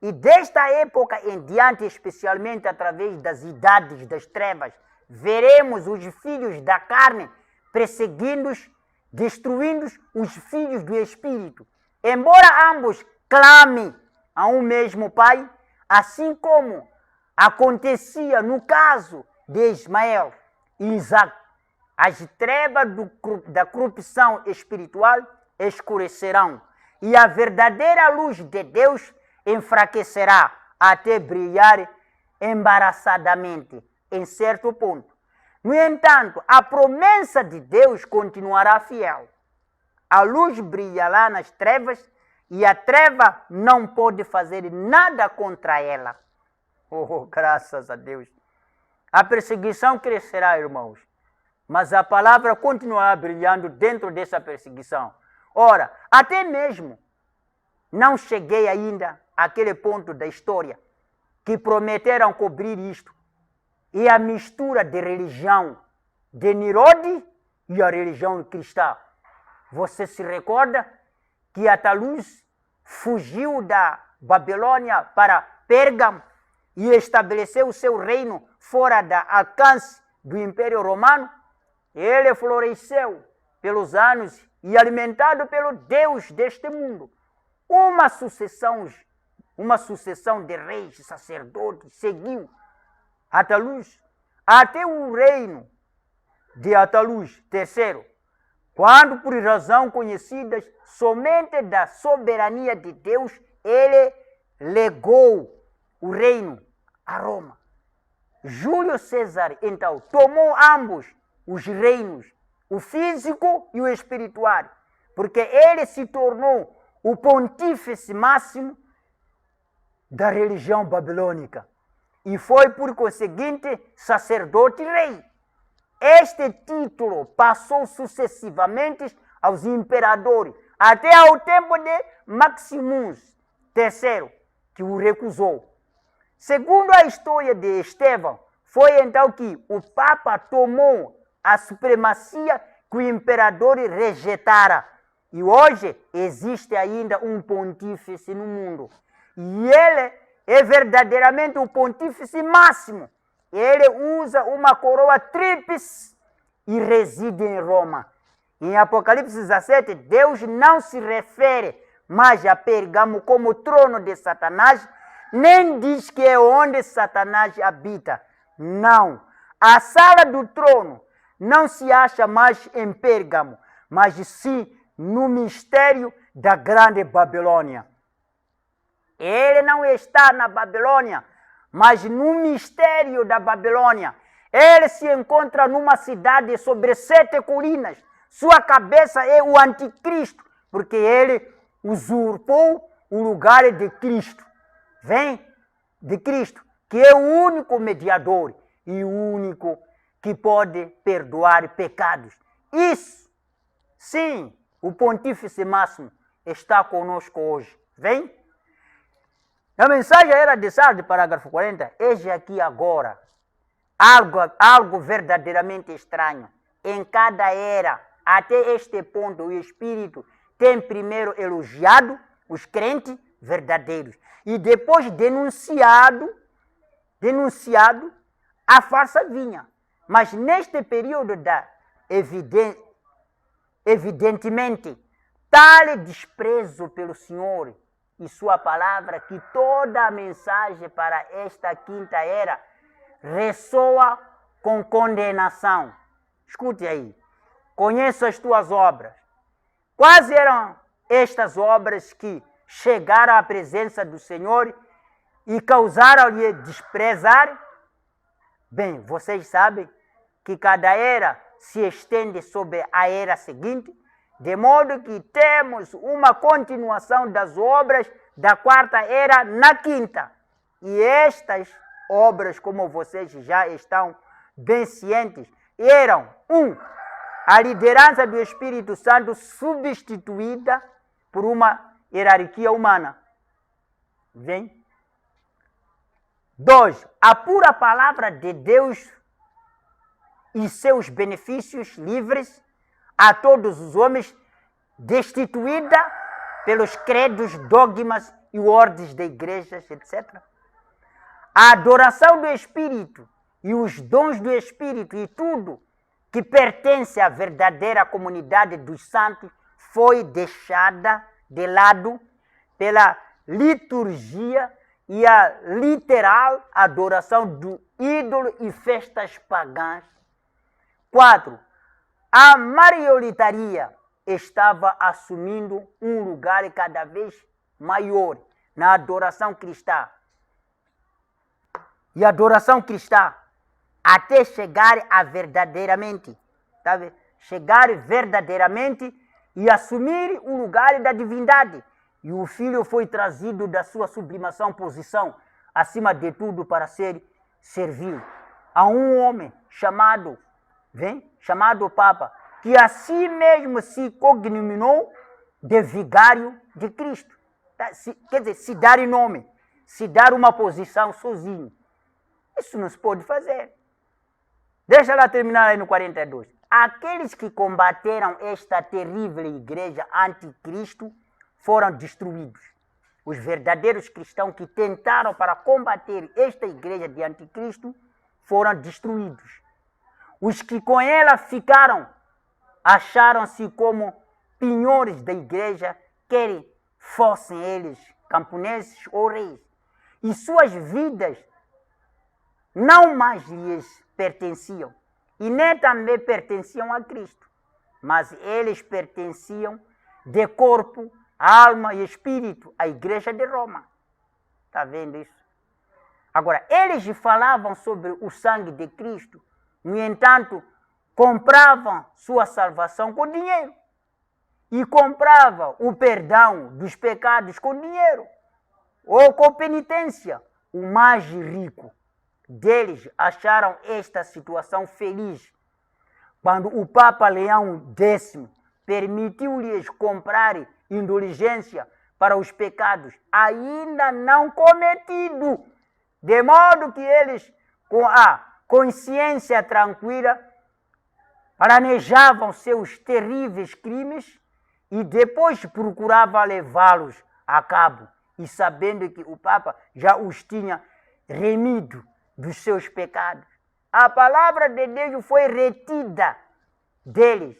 E desta época em diante, especialmente através das idades das trevas, veremos os filhos da carne perseguindo, destruindo os filhos do Espírito. Embora ambos clamem a um mesmo Pai, assim como acontecia no caso de Ismael e Isaac, as trevas da corrupção espiritual escurecerão e a verdadeira luz de Deus enfraquecerá até brilhar embaraçadamente em certo ponto. No entanto, a promessa de Deus continuará fiel. A luz brilhará nas trevas e a treva não pode fazer nada contra ela. Oh, graças a Deus. A perseguição crescerá, irmãos, mas a palavra continuará brilhando dentro dessa perseguição. Ora, até mesmo não cheguei ainda àquele ponto da história que prometeram cobrir isto. E a mistura de religião de Nirode e a religião cristã. Você se recorda que Atalus fugiu da Babilônia para Pérgamo e estabeleceu o seu reino fora da alcance do Império Romano? Ele floresceu pelos anos e alimentado pelo Deus deste mundo. Uma sucessão de reis e sacerdotes seguiu Atalus até o reino de Atalus III, quando, por razão conhecidas somente da soberania de Deus, ele legou o reino a Roma. Júlio César, então, tomou ambos os reinos, o físico e o espiritual, porque ele se tornou o pontífice máximo da religião babilônica e foi, por conseguinte, sacerdote e rei. Este título passou sucessivamente aos imperadores, até ao tempo de Maximus III, que o recusou. Segundo a história de Estevão, foi então que o Papa tomou a supremacia que o imperador rejeitara. E hoje existe ainda um pontífice no mundo. E ele é verdadeiramente o pontífice máximo. Ele usa uma coroa tríplice e reside em Roma. Em Apocalipse 17, Deus não se refere mais a Pérgamo como trono de Satanás, nem diz que é onde Satanás habita. Não. A sala do trono não se acha mais em Pérgamo, mas sim no mistério da grande Babilônia. Ele não está na Babilônia, mas no mistério da Babilônia. Ele se encontra numa cidade sobre 7 colinas. Sua cabeça é o anticristo, porque ele usurpou o lugar de Cristo. Vem de Cristo, que é o único mediador e o único que pode perdoar pecados. Isso, sim, o pontífice máximo está conosco hoje. Vem? A mensagem era de Sardes, parágrafo 40. Eis aqui agora algo verdadeiramente estranho. Em cada era, até este ponto, o Espírito tem primeiro elogiado os crentes verdadeiros e depois denunciado a farsa vinha. Mas neste período evidentemente, tal desprezo pelo Senhor e sua palavra, que toda a mensagem para esta quinta era ressoa com condenação. Escute aí. Conheço as tuas obras. Quais eram estas obras que chegaram à presença do Senhor e causaram-lhe desprezar? Bem, vocês sabem que cada era se estende sobre a era seguinte, de modo que temos uma continuação das obras da quarta era na quinta. E estas obras, como vocês já estão bem cientes, eram: 1. A liderança do Espírito Santo substituída por uma hierarquia humana. Vem. 2. A pura palavra de Deus e seus benefícios livres a todos os homens, destituída pelos credos, dogmas e ordens de igrejas, etc. A adoração do Espírito e os dons do Espírito e tudo que pertence à verdadeira comunidade dos santos foi deixada de lado pela liturgia e a literal adoração do ídolo e festas pagãs. 4. A maioria estava assumindo um lugar cada vez maior na adoração cristã. E a adoração cristã, até chegar a verdadeiramente, tá vendo? Chegar verdadeiramente e assumir o lugar da divindade. E o Filho foi trazido da sua sublimação posição, acima de tudo, para ser servido a um homem chamado Papa, que a si mesmo se cognominou de vigário de Cristo. Quer dizer, se dar em nome, se dar uma posição sozinho. Isso não se pode fazer. Deixa ela terminar aí no 42. Aqueles que combateram esta terrível igreja anticristo foram destruídos. Os verdadeiros cristãos que tentaram para combater esta igreja de anticristo foram destruídos. Os que com ela ficaram acharam-se como penhores da igreja, quer fossem eles camponeses ou reis. E suas vidas não mais lhes pertenciam, e nem também pertenciam a Cristo, mas eles pertenciam de corpo, alma e espírito à igreja de Roma. Está vendo isso? Agora, eles falavam sobre o sangue de Cristo, no entanto, compravam sua salvação com dinheiro. E compravam o perdão dos pecados com dinheiro, ou com penitência. O mais rico deles acharam esta situação feliz, quando o Papa Leão X permitiu-lhes comprar indulgência para os pecados ainda não cometidos, de modo que eles, com a consciência tranquila, planejavam seus terríveis crimes e depois procuravam levá-los a cabo, e sabendo que o Papa já os tinha remido dos seus pecados, a palavra de Deus foi retida deles.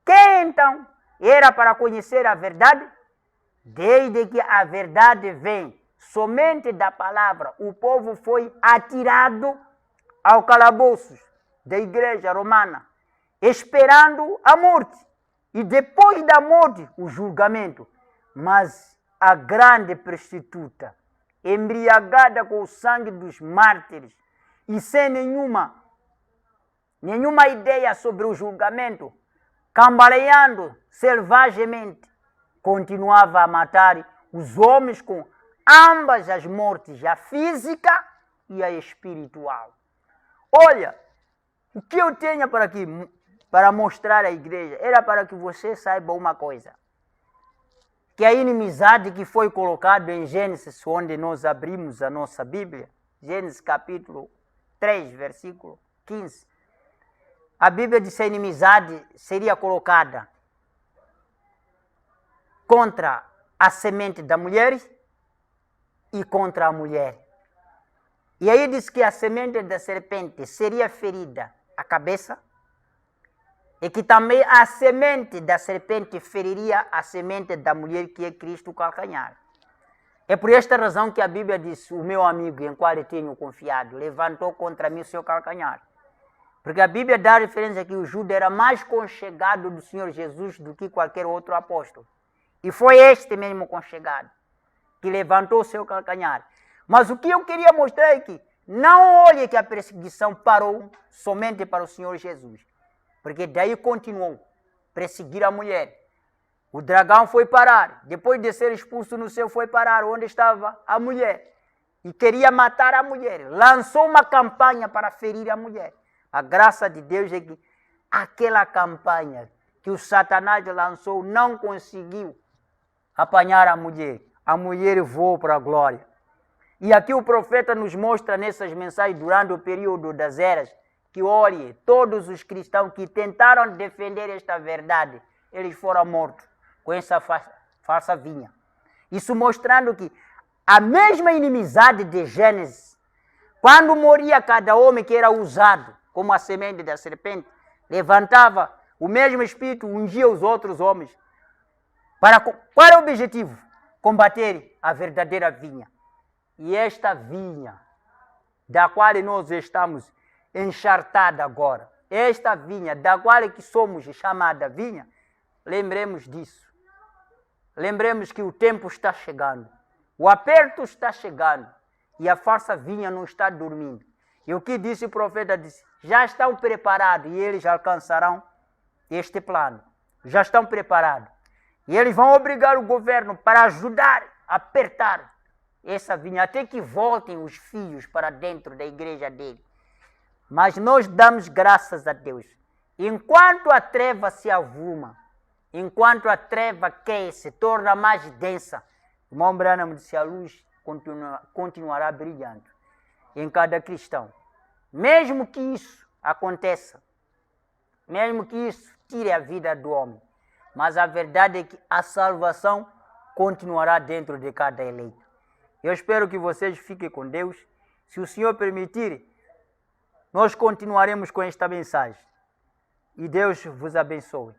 Quem então era para conhecer a verdade? Desde que a verdade vem somente da palavra, o povo foi atirado ao calabouço da igreja romana, esperando a morte, e depois da morte o julgamento. Mas a grande prostituta, embriagada com o sangue dos mártires e sem nenhuma ideia sobre o julgamento, cambaleando selvagemente, continuava a matar os homens com ambas as mortes, a física e a espiritual. Olha, o que eu tenho para aqui, para mostrar à igreja, era para que você saiba uma coisa. Que a inimizade que foi colocada em Gênesis, onde nós abrimos a nossa Bíblia, Gênesis capítulo 3, versículo 15, a Bíblia diz que a inimizade seria colocada contra a semente da mulher e contra a mulher. E aí diz que a semente da serpente seria ferida a cabeça, e que também a semente da serpente feriria a semente da mulher, que é Cristo, o calcanhar. É por esta razão que a Bíblia diz: o meu amigo em qual eu tenho confiado levantou contra mim o seu calcanhar. Porque a Bíblia dá referência que o Judas era mais conchegado do Senhor Jesus do que qualquer outro apóstolo. E foi este mesmo conchegado que levantou o seu calcanhar. Mas o que eu queria mostrar é que não olhe que a perseguição parou somente para o Senhor Jesus. Porque daí continuou a perseguir a mulher. O dragão foi parar. Depois de ser expulso no céu, foi parar onde estava a mulher. E queria matar a mulher. Lançou uma campanha para ferir a mulher. A graça de Deus é que aquela campanha que o Satanás lançou não conseguiu apanhar a mulher voou para a glória. E aqui o profeta nos mostra nessas mensagens durante o período das eras, que olhe, todos os cristãos que tentaram defender esta verdade, eles foram mortos com essa falsa vinha. Isso mostrando que a mesma inimizade de Gênesis, quando morria cada homem que era usado como a semente da serpente, levantava o mesmo espírito, ungia os outros homens. Qual é o objetivo? Combater a verdadeira vinha. E esta vinha, da qual nós estamos enchartados agora, esta vinha, da qual que somos chamada vinha, lembremos disso. Lembremos que o tempo está chegando, o aperto está chegando e a falsa vinha não está dormindo. E o que disse o profeta? Disse, já estão preparados e eles alcançarão este plano. Já estão preparados. E eles vão obrigar o governo para ajudar, apertar essa vinha, até que voltem os filhos para dentro da igreja dele. Mas nós damos graças a Deus. Enquanto a treva se avuma, enquanto a treva se torna mais densa, o irmão Branham disse, a luz continuará brilhando em cada cristão. Mesmo que isso aconteça, mesmo que isso tire a vida do homem, mas a verdade é que a salvação continuará dentro de cada eleito. Eu espero que vocês fiquem com Deus. Se o Senhor permitir, nós continuaremos com esta mensagem. E Deus vos abençoe.